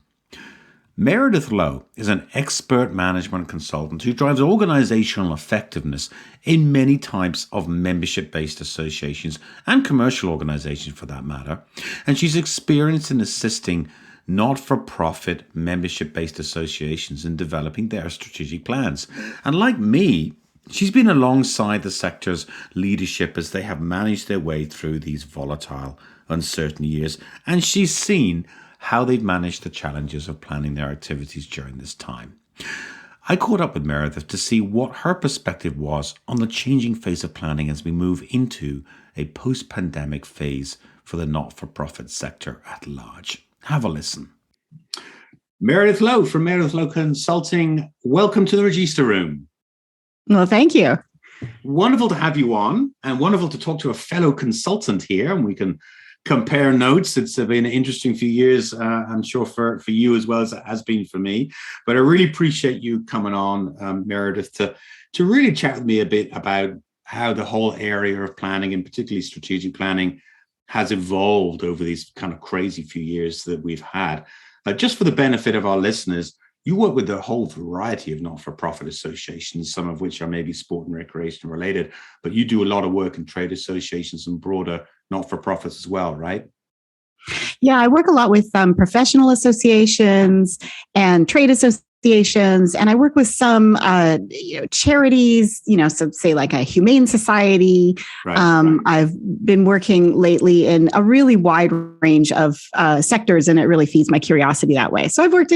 Meredith Low is an expert management consultant who drives organizational effectiveness in many types of membership-based associations and commercial organizations for that matter. And she's experienced in assisting not-for-profit membership-based associations in developing their strategic plans. And like me, she's been alongside the sector's leadership as they have managed their way through these volatile, uncertain years. And she's seen how they've managed the challenges of planning their activities during this time. I caught up with Meredith to see what her perspective was on the changing phase of planning as we move into a post-pandemic phase for the not-for-profit sector at large. Have a listen. Meredith Low from Meredith Low Consulting, welcome to the Register Room. Well, thank you. Wonderful to have you on, and wonderful to talk to a fellow consultant here, and we can compare notes. It's been an interesting few years, I'm sure for you as well as it has been for me. But I really appreciate you coming on, Meredith, to really chat with me a bit about how the whole area of planning, and particularly strategic planning, has evolved over these kind of crazy few years that we've had. Just for the benefit of our listeners, you work with a whole variety of not-for-profit associations, some of which are maybe sport and recreation related, but you do a lot of work in trade associations and broader not-for-profits as well, right? Yeah, I work a lot with professional associations and trade associations, and I work with some charities, so say like a humane society. Right. I've been working lately in a really wide range of sectors, and it really feeds my curiosity that way. So I've worked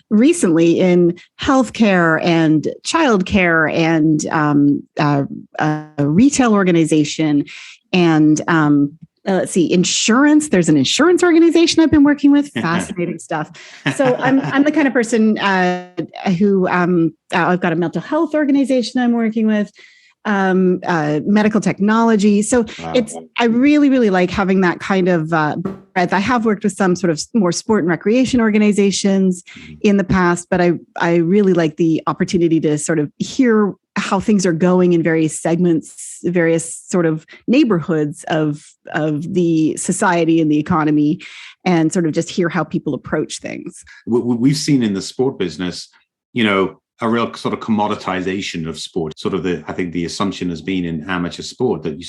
recently in healthcare and childcare and a retail organization and let's see, insurance. There's an insurance organization I've been working with. Fascinating stuff. So I'm the kind of person who I've got a mental health organization I'm working with, medical technology. So I really, really like having that kind of breadth. I have worked with some sort of more sport and recreation organizations in the past, but I really like the opportunity to sort of hear how things are going in various segments, various sort of neighborhoods of the society and the economy, and sort of just hear how people approach things. We've seen in the sport business, a real sort of commoditization of sport. I think the assumption has been in amateur sport that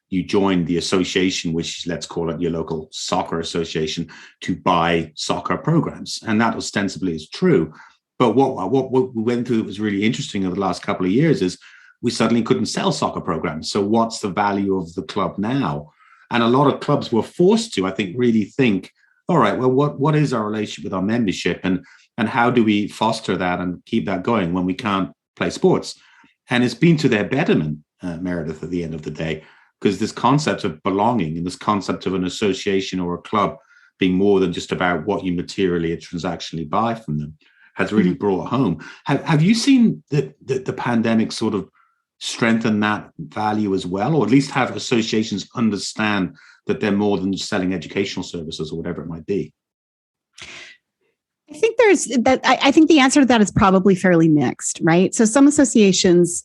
you join the association, which let's call it your local soccer association, to buy soccer programs. And that ostensibly is true. But what we went through that was really interesting over the last couple of years is we suddenly couldn't sell soccer programs. So what's the value of the club now? And a lot of clubs were forced to, I think, really think, all right, well, what is our relationship with our membership? And how do we foster that and keep that going when we can't play sports? And it's been to their betterment, Meredith, at the end of the day, because this concept of belonging and this concept of an association or a club being more than just about what you materially or transactionally buy from them has really brought home. Have you seen that the pandemic sort of strengthen that value as well, or at least have associations understand that they're more than just selling educational services or whatever it might be? I think I think the answer to that is probably fairly mixed, right? So some associations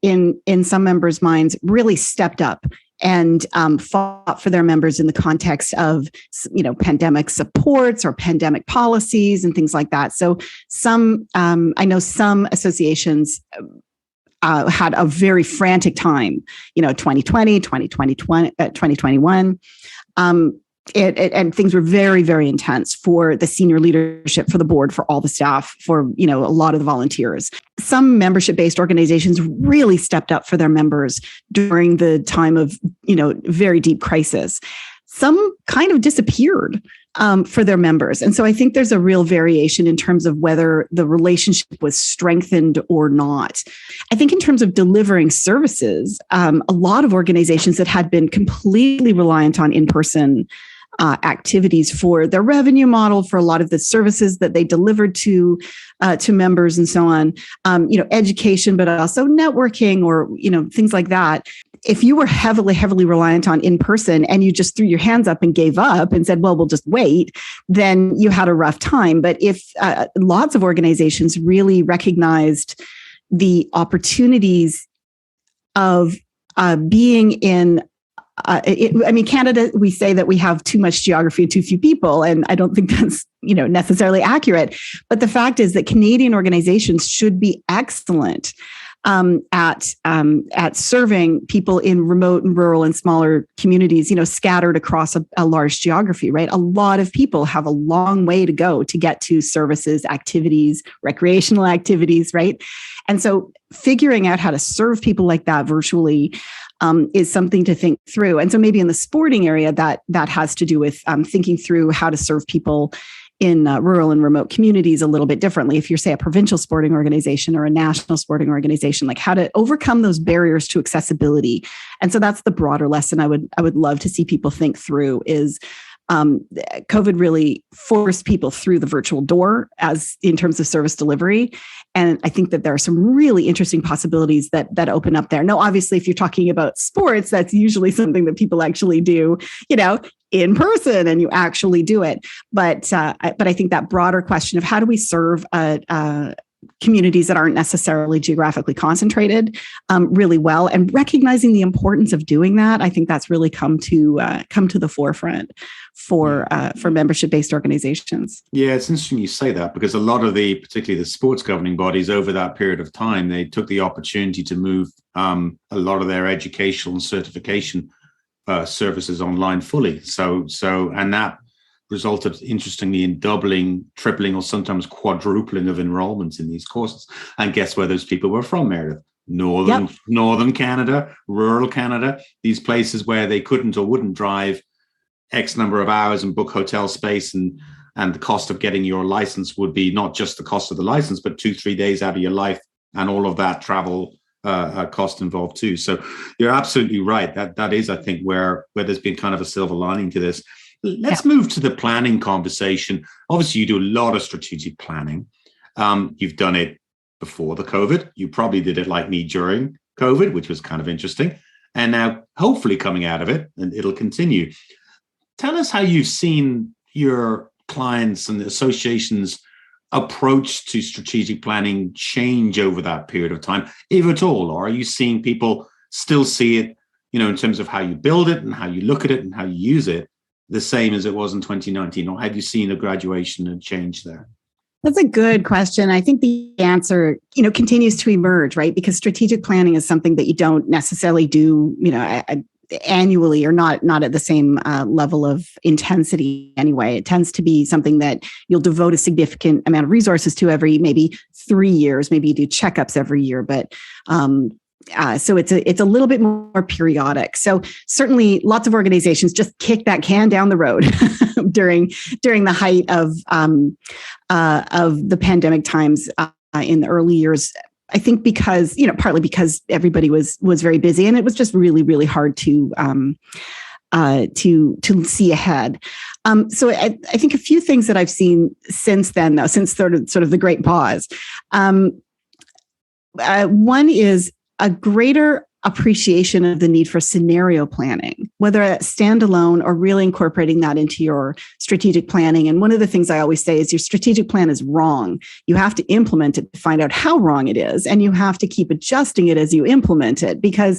in some members' minds really stepped up and fought for their members in the context of, pandemic supports or pandemic policies and things like that. So I know some associations had a very frantic time, 2020, 2021. And things were very, very intense for the senior leadership, for the board, for all the staff, for, a lot of the volunteers. Some membership-based organizations really stepped up for their members during the time of, very deep crisis. Some kind of disappeared for their members. And so I think there's a real variation in terms of whether the relationship was strengthened or not. I think in terms of delivering services, a lot of organizations that had been completely reliant on in-person activities for their revenue model, for a lot of the services that they delivered to members and so on, education, but also networking or, things like that. If you were heavily reliant on in-person and you just threw your hands up and gave up and said, well, we'll just wait, then you had a rough time. But if lots of organizations really recognized the opportunities of being in Canada, we say that we have too much geography and too few people, and I don't think that's necessarily accurate. But the fact is that Canadian organizations should be excellent at serving people in remote and rural and smaller communities, scattered across a large geography, right? A lot of people have a long way to go to get to services, activities, recreational activities, right? And so figuring out how to serve people like that virtually is something to think through. And so maybe in the sporting area, that has to do with thinking through how to serve people in rural and remote communities a little bit differently. If you're, say, a provincial sporting organization or a national sporting organization, like how to overcome those barriers to accessibility. And so that's the broader lesson I would love to see people think through is COVID really forced people through the virtual door as in terms of service delivery. And I think that there are some really interesting possibilities that open up there. Now, obviously, if you're talking about sports, that's usually something that people actually do, in person, and you actually do it. But I think that broader question of how do we serve communities that aren't necessarily geographically concentrated really well, and recognizing the importance of doing that, I think that's really come to the forefront for membership-based organizations. Yeah, it's interesting you say that, because a lot of particularly the sports governing bodies over that period of time, they took the opportunity to move a lot of their educational and certification services online fully. So and that resulted, interestingly, in doubling, tripling, or sometimes quadrupling of enrollments in these courses. And guess where those people were from, Meredith? Northern Canada, rural Canada, these places where they couldn't or wouldn't drive X number of hours and book hotel space, and the cost of getting your license would be not just the cost of the license, but 2-3 days out of your life and all of that travel cost involved too. So you're absolutely right. That is, I think, where there's been kind of a silver lining to this. Let's move to the planning conversation. Obviously, you do a lot of strategic planning. You've done it before the COVID. You probably did it like me during COVID, which was kind of interesting. And now, hopefully, coming out of it, and it'll continue. Tell us how you've seen your clients and the associations' approach to strategic planning change over that period of time, if at all. Or are you seeing people still see it, in terms of how you build it and how you look at it and how you use it, the same as it was in 2019? Or have you seen a graduation and change there? That's a good question. I think the answer, continues to emerge, right? Because strategic planning is something that you don't necessarily do, annually, or not at the same level of intensity anyway. It tends to be something that you'll devote a significant amount of resources to every maybe 3 years. Maybe you do checkups every year, but so it's a little bit more periodic. So certainly lots of organizations just kick that can down the road during the height of the pandemic times in the early years. I think because, partly because everybody was very busy, and it was just really, really hard to see ahead. So I think a few things that I've seen since then, though, since sort of the great pause. One is a greater appreciation of the need for scenario planning, whether it's standalone or really incorporating that into your strategic planning. And one of the things I always say is your strategic plan is wrong. You have to implement it to find out how wrong it is. And you have to keep adjusting it as you implement it, because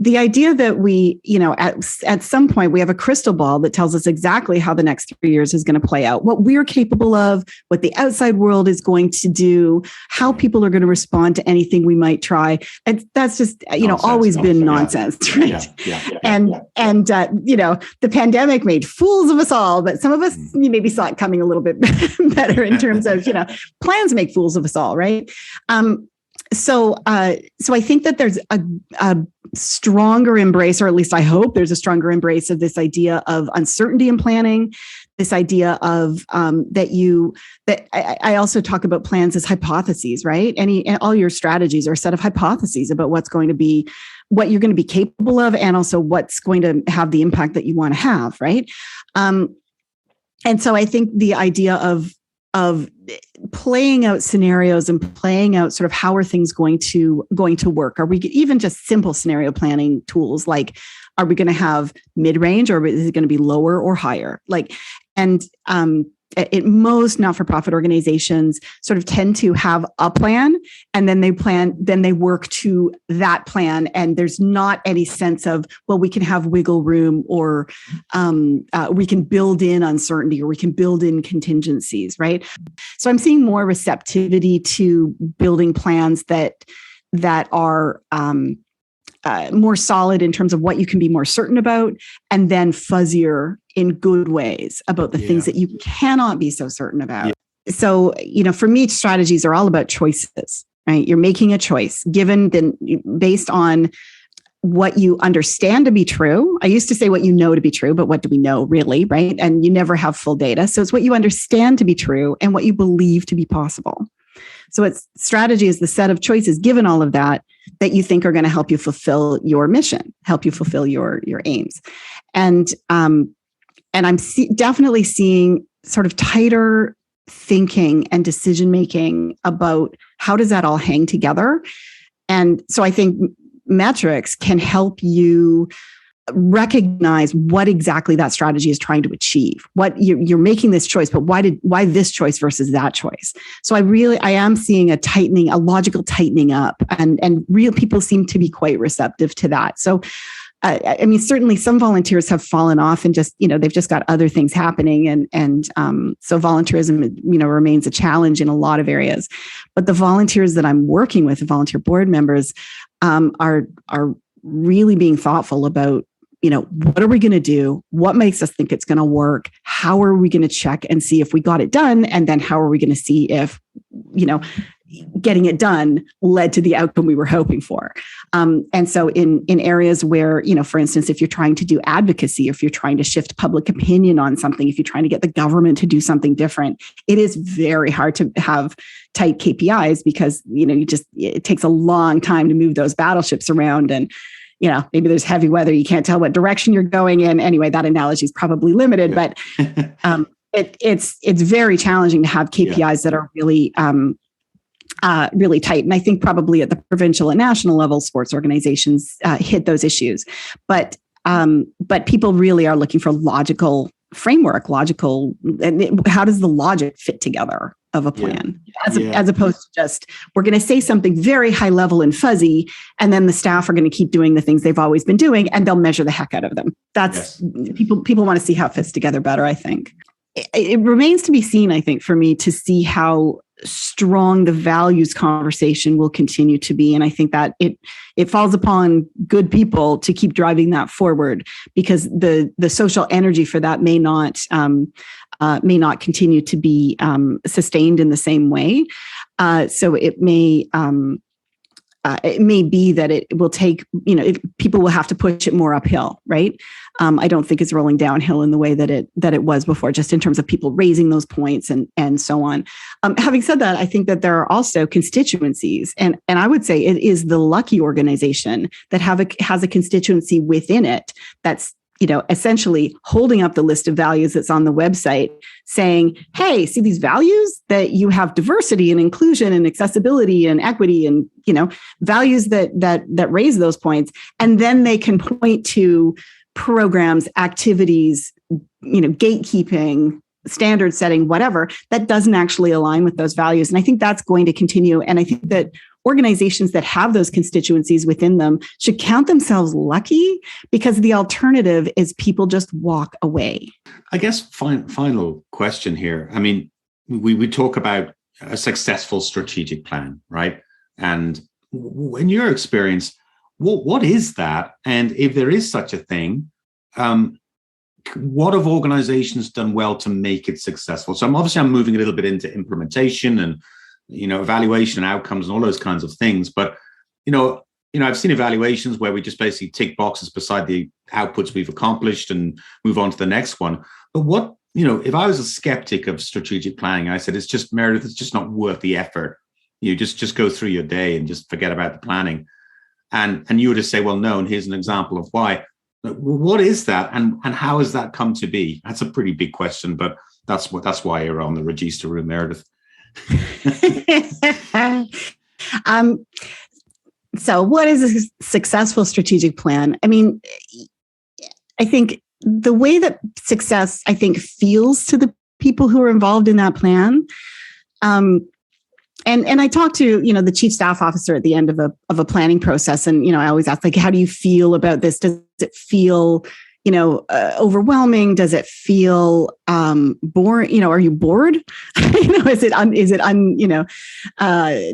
the idea that we, at some point we have a crystal ball that tells us exactly how the next 3 years is going to play out, what we're capable of, what the outside world is going to do, how people are going to respond to anything we might try. And that's just, always been nonsense, right? And the pandemic made fools of us all, but some of us maybe saw it coming a little bit better in terms of, plans make fools of us all, right? So I think that there's a stronger embrace, or at least I hope there's a stronger embrace of this idea of uncertainty in planning, this idea of I also talk about plans as hypotheses, right? All your strategies are a set of hypotheses about what's going to be what you're going to be capable of, and also what's going to have the impact that you want to have, right? And so I think the idea of playing out scenarios and playing out sort of how are things going to work? Are we even just simple scenario planning tools like, are we going to have mid-range, or is it going to be lower or higher? Most not-for-profit organizations sort of tend to have a plan, and then they work to that plan. And there's not any sense of, well, we can have wiggle room, or we can build in uncertainty, or we can build in contingencies, right? So I'm seeing more receptivity to building plans that are more solid in terms of what you can be more certain about, and then fuzzier in good ways about the things that you cannot be so certain about. Yeah. So, for me, strategies are all about choices, right? You're making a choice based on what you understand to be true. I used to say what you know to be true, but what do we know really, right? And you never have full data. So it's what you understand to be true and what you believe to be possible. So strategy is the set of choices, given all of that you think are going to help you fulfill your mission, help you fulfill your aims. And I'm definitely seeing sort of tighter thinking and decision-making about how does that all hang together. And so I think metrics can help you recognize what exactly that strategy is trying to achieve. What you're making this choice, but why this choice versus that choice? So I am seeing a logical tightening up, and real people seem to be quite receptive to that. So, certainly some volunteers have fallen off and just, they've just got other things happening. And so volunteerism, remains a challenge in a lot of areas. But the volunteers that I'm working with, the volunteer board members, are really being thoughtful about, what are we going to do? What makes us think it's going to work? How are we going to check and see if we got it done? And then how are we going to see if, getting it done led to the outcome we were hoping for? And so in areas where, for instance, if you're trying to do advocacy, if you're trying to shift public opinion on something, if you're trying to get the government to do something different, it is very hard to have tight KPIs because, it takes a long time to move those battleships around. And, maybe there's heavy weather. You can't tell what direction you're going in. Anyway, that analogy is probably limited, but it's very challenging to have KPIs that are really really tight. And I think probably at the provincial and national level, sports organizations hit those issues. But people really are looking for logical framework, and how does the logic fit together of a plan, as opposed to just, we're going to say something very high level and fuzzy, and then the staff are going to keep doing the things they've always been doing, and they'll measure the heck out of them. People want to see how it fits together better, I think. It remains to be seen, I think, for me to see how strong the values conversation will continue to be. And I think that it falls upon good people to keep driving that forward, because the social energy for that may not continue to be sustained in the same way. So it may be that it will take, people will have to push it more uphill, right? I don't think it's rolling downhill in the way that it was before, just in terms of people raising those points and so on. Having said that, I think that there are also constituencies, and I would say it is the lucky organization that has a constituency within it that's, essentially holding up the list of values that's on the website, saying, hey, see these values that you have: diversity and inclusion and accessibility and equity, and, values that raise those points. And then they can point to programs, activities, gatekeeping, standard setting, whatever, that doesn't actually align with those values. And I think that's going to continue. And I think that organizations that have those constituencies within them should count themselves lucky, because the alternative is people just walk away. I guess final question here. I mean, we talk about a successful strategic plan, right? And in your experience, what is that? And if there is such a thing, what have organizations done well to make it successful? So I'm moving a little bit into implementation and, evaluation and outcomes and all those kinds of things. But, I've seen evaluations where we just basically tick boxes beside the outputs we've accomplished and move on to the next one. But if I was a skeptic of strategic planning, I said, Meredith, it's just not worth the effort. Just go through your day and just forget about the planning. And you would just say, well, no, and here's an example of why. What is that, and how has that come to be? That's a pretty big question, but that's why you're on the Register Room, Meredith. So what is a successful strategic plan? I mean, I think the way that success, I think, feels to the people who are involved in that plan. And I talked to, the chief staff officer at the end of a planning process. And, I always ask, like, how do you feel about this? Does it feel, overwhelming? Does it feel boring? Are you bored? Is it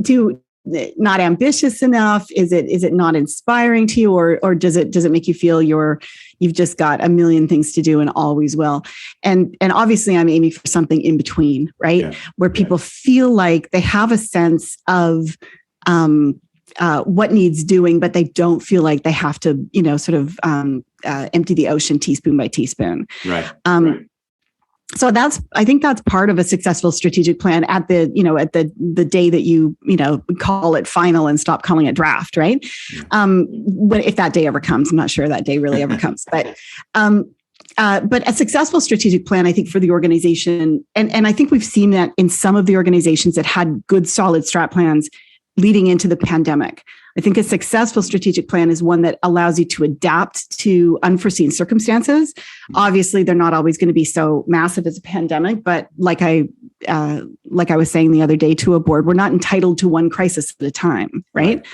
too not ambitious enough? Is it not inspiring to you, or does it make you feel you've just got a million things to do and always will? And obviously I'm aiming for something in between, right? Yeah. Where people feel like they have a sense of what needs doing, but they don't feel like they have to, empty the ocean teaspoon by teaspoon. Right. So I think that's part of a successful strategic plan at the day that you call it final and stop calling it draft, right? If that day ever comes, I'm not sure that day really ever comes, but a successful strategic plan, I think, for the organization, and I think we've seen that in some of the organizations that had good, solid strat plans leading into the pandemic. I think a successful strategic plan is one that allows you to adapt to unforeseen circumstances. Obviously, they're not always going to be so massive as a pandemic, but like I was saying the other day to a board, we're not entitled to one crisis at a time, right?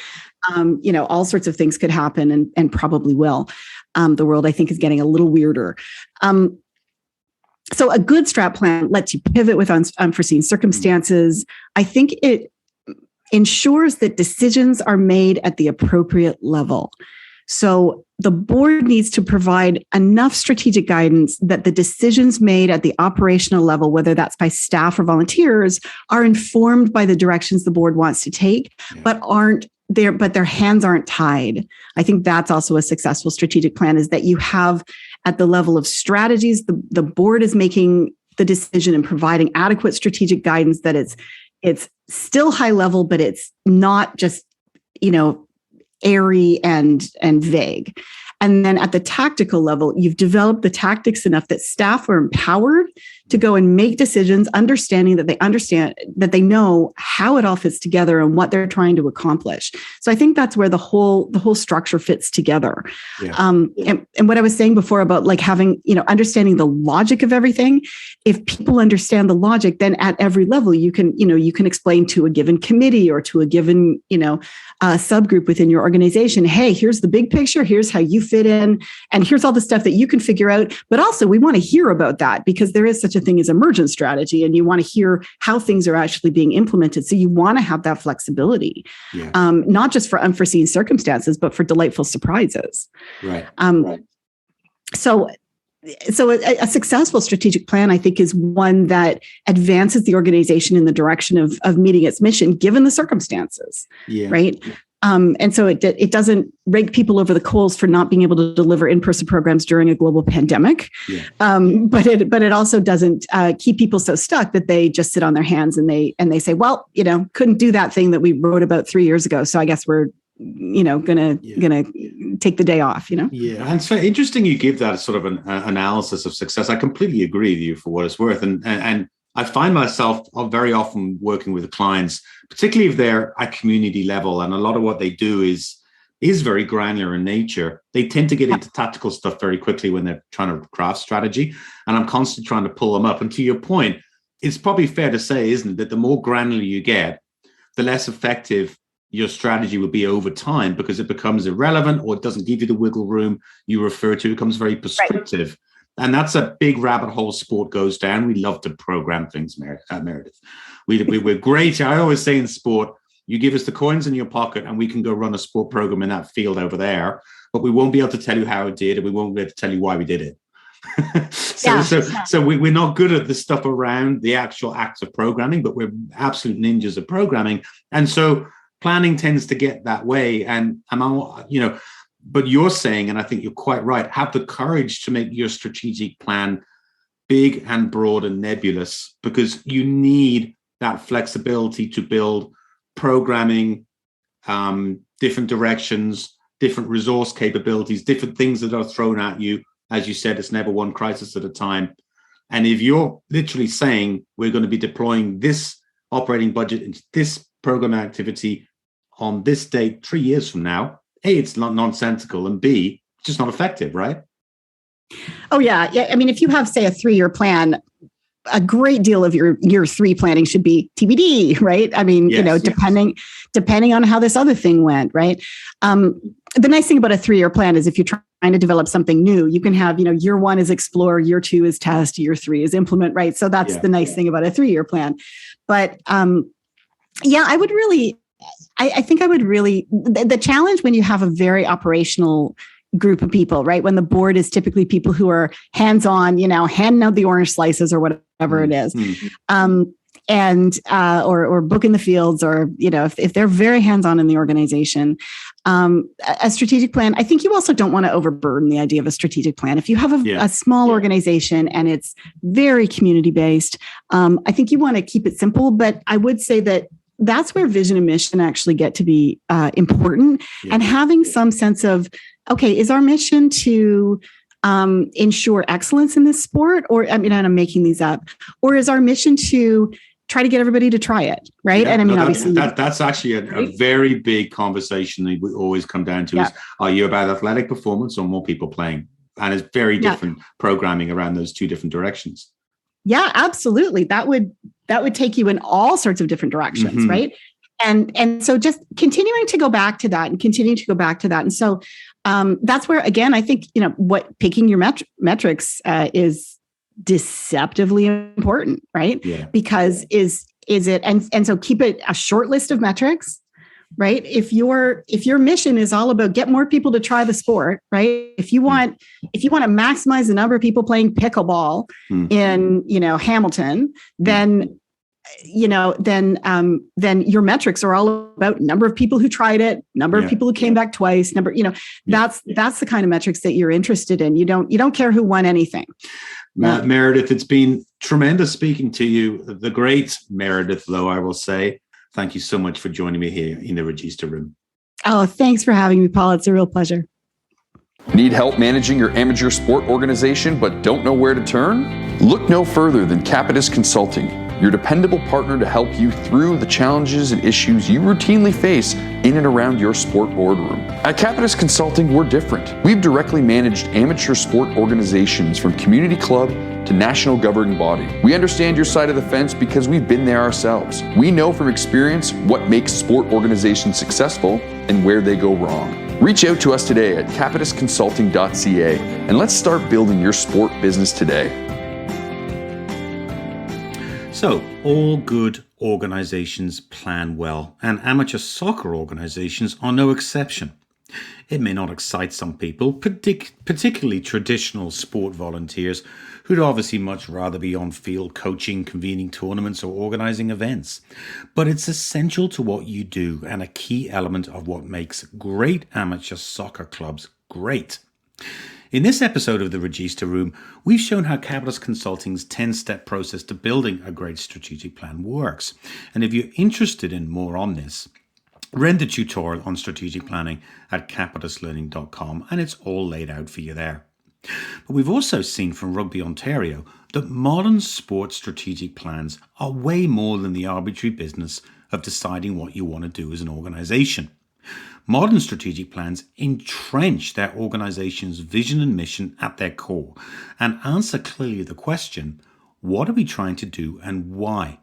All sorts of things could happen and probably will. The world, I think, is getting a little weirder. So a good strat plan lets you pivot with unforeseen circumstances. I think it ensures that decisions are made at the appropriate level. So the board needs to provide enough strategic guidance that the decisions made at the operational level, whether that's by staff or volunteers, are informed by the directions the board wants to take, but their hands aren't tied. I think that's also a successful strategic plan, is that you have at the level of strategies, the board is making the decision and providing adequate strategic guidance, that it's still high level, but it's not just, airy and vague. And then at the tactical level, you've developed the tactics enough that staff are empowered to go and make decisions, understanding that they know how it all fits together and what they're trying to accomplish. So I think that's where the whole structure fits together. Yeah. And what I was saying before about like having, understanding the logic of everything. If people understand the logic, then at every level you can explain to a given committee or to a given, subgroup within your organization, hey, here's the big picture, here's how you fit in, and here's all the stuff that you can figure out. But also we want to hear about that, because there is such a thing as emergent strategy, and you want to hear how things are actually being implemented. So you want to have that flexibility, not just for unforeseen circumstances, but for delightful surprises. Right. So a successful strategic plan, I think, is one that advances the organization in the direction of meeting its mission, given the circumstances. Yeah. Right. And so it doesn't rake people over the coals for not being able to deliver in-person programs during a global pandemic. Yeah. But it also doesn't keep people so stuck that they just sit on their hands and they say, well, couldn't do that thing that we wrote about 3 years ago, so I guess we're gonna take the day off. Yeah, and so interesting you give that sort of an analysis of success. I completely agree with you for what it's worth, and I find myself very often working with clients, particularly if they're at community level, and a lot of what they do is very granular in nature. They tend to get into tactical stuff very quickly when they're trying to craft strategy, and I'm constantly trying to pull them up. And to your point, it's probably fair to say, isn't it, that the more granular you get, the less effective your strategy will be over time, because it becomes irrelevant, or it doesn't give you the wiggle room you refer to. It becomes very prescriptive. Right. And that's a big rabbit hole sport goes down. We love to program things, Meredith. We're great. I always say in sport, you give us the coins in your pocket and we can go run a sport program in that field over there, but we won't be able to tell you how it did, and we won't be able to tell you why we did it. So we're not good at the stuff around the actual act of programming, but we're absolute ninjas of programming. And so planning tends to get that way. But you're saying, and I think you're quite right, have the courage to make your strategic plan big and broad and nebulous, because you need that flexibility to build programming different directions, different resource capabilities, different things that are thrown at you. As you said, it's never one crisis at a time. And if you're literally saying we're going to be deploying this operating budget into this program activity on this date 3 years from now, A, it's not nonsensical, and B, it's just not effective, right? Oh, yeah. I mean, if you have, say, a 3-year plan, a great deal of your year 3 planning should be TBD, right? I mean, Yes, depending on how this other thing went, right? The nice thing about a 3-year plan is if you're trying to develop something new, you can have, year 1 is explore, year 2 is test, year 3 is implement, right? So that's the nice thing about a 3-year plan. But I would really, I think I would really, the challenge when you have a very operational group of people, right? When the board is typically people who are hands-on, handing out the orange slices or whatever it is. Or booking the fields, or, if they're very hands-on in the organization, a strategic plan, I think you also don't want to overburden the idea of a strategic plan. If you have a small organization and it's very community-based, I think you want to keep it simple, but I would say that that's where vision and mission actually get to be important, and having some sense of, okay, is our mission to ensure excellence in this sport? Or, I mean, I'm making these up, or is our mission to try to get everybody to try it, right? Yeah, and I mean, obviously, that's actually a very big conversation that we always come down to is, are you about athletic performance or more people playing? And it's very different programming around those two different directions. Yeah, absolutely. That would take you in all sorts of different directions, right? And so just continuing to go back to that And so that's where, again, I think, what picking your metrics is deceptively important, right? Yeah. Because is it, and so keep it a short list of metrics, right? If your mission is all about get more people to try the sport, right? If you want to maximize the number of people playing pickleball in, Hamilton, then your metrics are all about number of people who tried it, number of people who came back twice, that's the kind of metrics that you're interested in. You don't care who won anything. Meredith, it's been tremendous speaking to you. The great Meredith Low, I will say. Thank you so much for joining me here in the Register Room. Oh, thanks for having me, Paul. It's a real pleasure. Need help managing your amateur sport organization but don't know where to turn? Look no further than Capitus Consulting, your dependable partner to help you through the challenges and issues you routinely face in and around your sport boardroom. At Capitus Consulting, we're different. We've directly managed amateur sport organizations from community club to national governing body. We understand your side of the fence because we've been there ourselves. We know from experience what makes sport organizations successful and where they go wrong. Reach out to us today at capitusconsulting.ca and let's start building your sport business today. So, all good organizations plan well, and amateur soccer organizations are no exception. It may not excite some people, particularly traditional sport volunteers, who'd obviously much rather be on field coaching, convening tournaments, or organizing events. But it's essential to what you do and a key element of what makes great amateur soccer clubs great. In this episode of the Register Room, we've shown how Capitus Consulting's 10-step process to building a great strategic plan works. And if you're interested in more on this, read the tutorial on strategic planning at capituslearning.com, and it's all laid out for you there. But we've also seen from Rugby Ontario that modern sports strategic plans are way more than the arbitrary business of deciding what you want to do as an organization. Modern strategic plans entrench their organization's vision and mission at their core and answer clearly the question, what are we trying to do and why?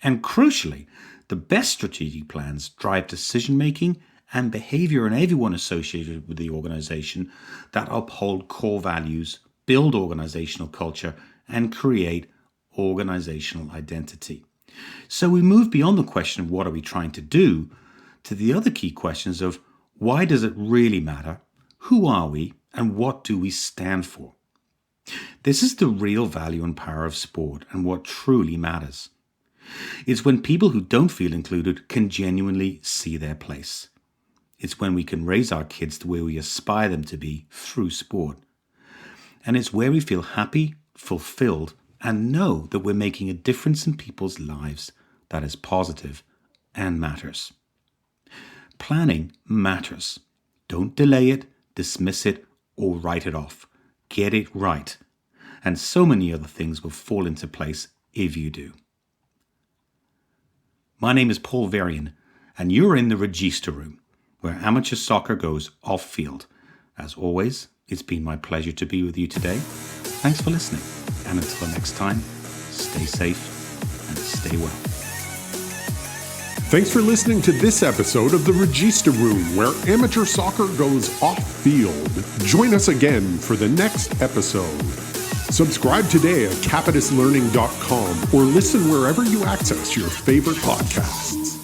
And crucially, the best strategic plans drive decision-making and behavior in everyone associated with the organization that uphold core values, build organizational culture, and create organizational identity. So we move beyond the question of what are we trying to do to the other key questions of why does it really matter, who are we, and what do we stand for? This is the real value and power of sport and what truly matters. It's when people who don't feel included can genuinely see their place. It's when we can raise our kids to where we aspire them to be through sport. And it's where we feel happy, fulfilled, and know that we're making a difference in people's lives that is positive and matters. Planning matters. Don't delay it, dismiss it, or write it off. Get it right. And so many other things will fall into place if you do. My name is Paul Varian, and you're in the Register Room, where amateur soccer goes off-field. As always, it's been my pleasure to be with you today. Thanks for listening, and until next time, stay safe and stay well. Thanks for listening to this episode of the Register Room, where amateur soccer goes off-field. Join us again for the next episode. Subscribe today at capituslearning.com or listen wherever you access your favorite podcasts.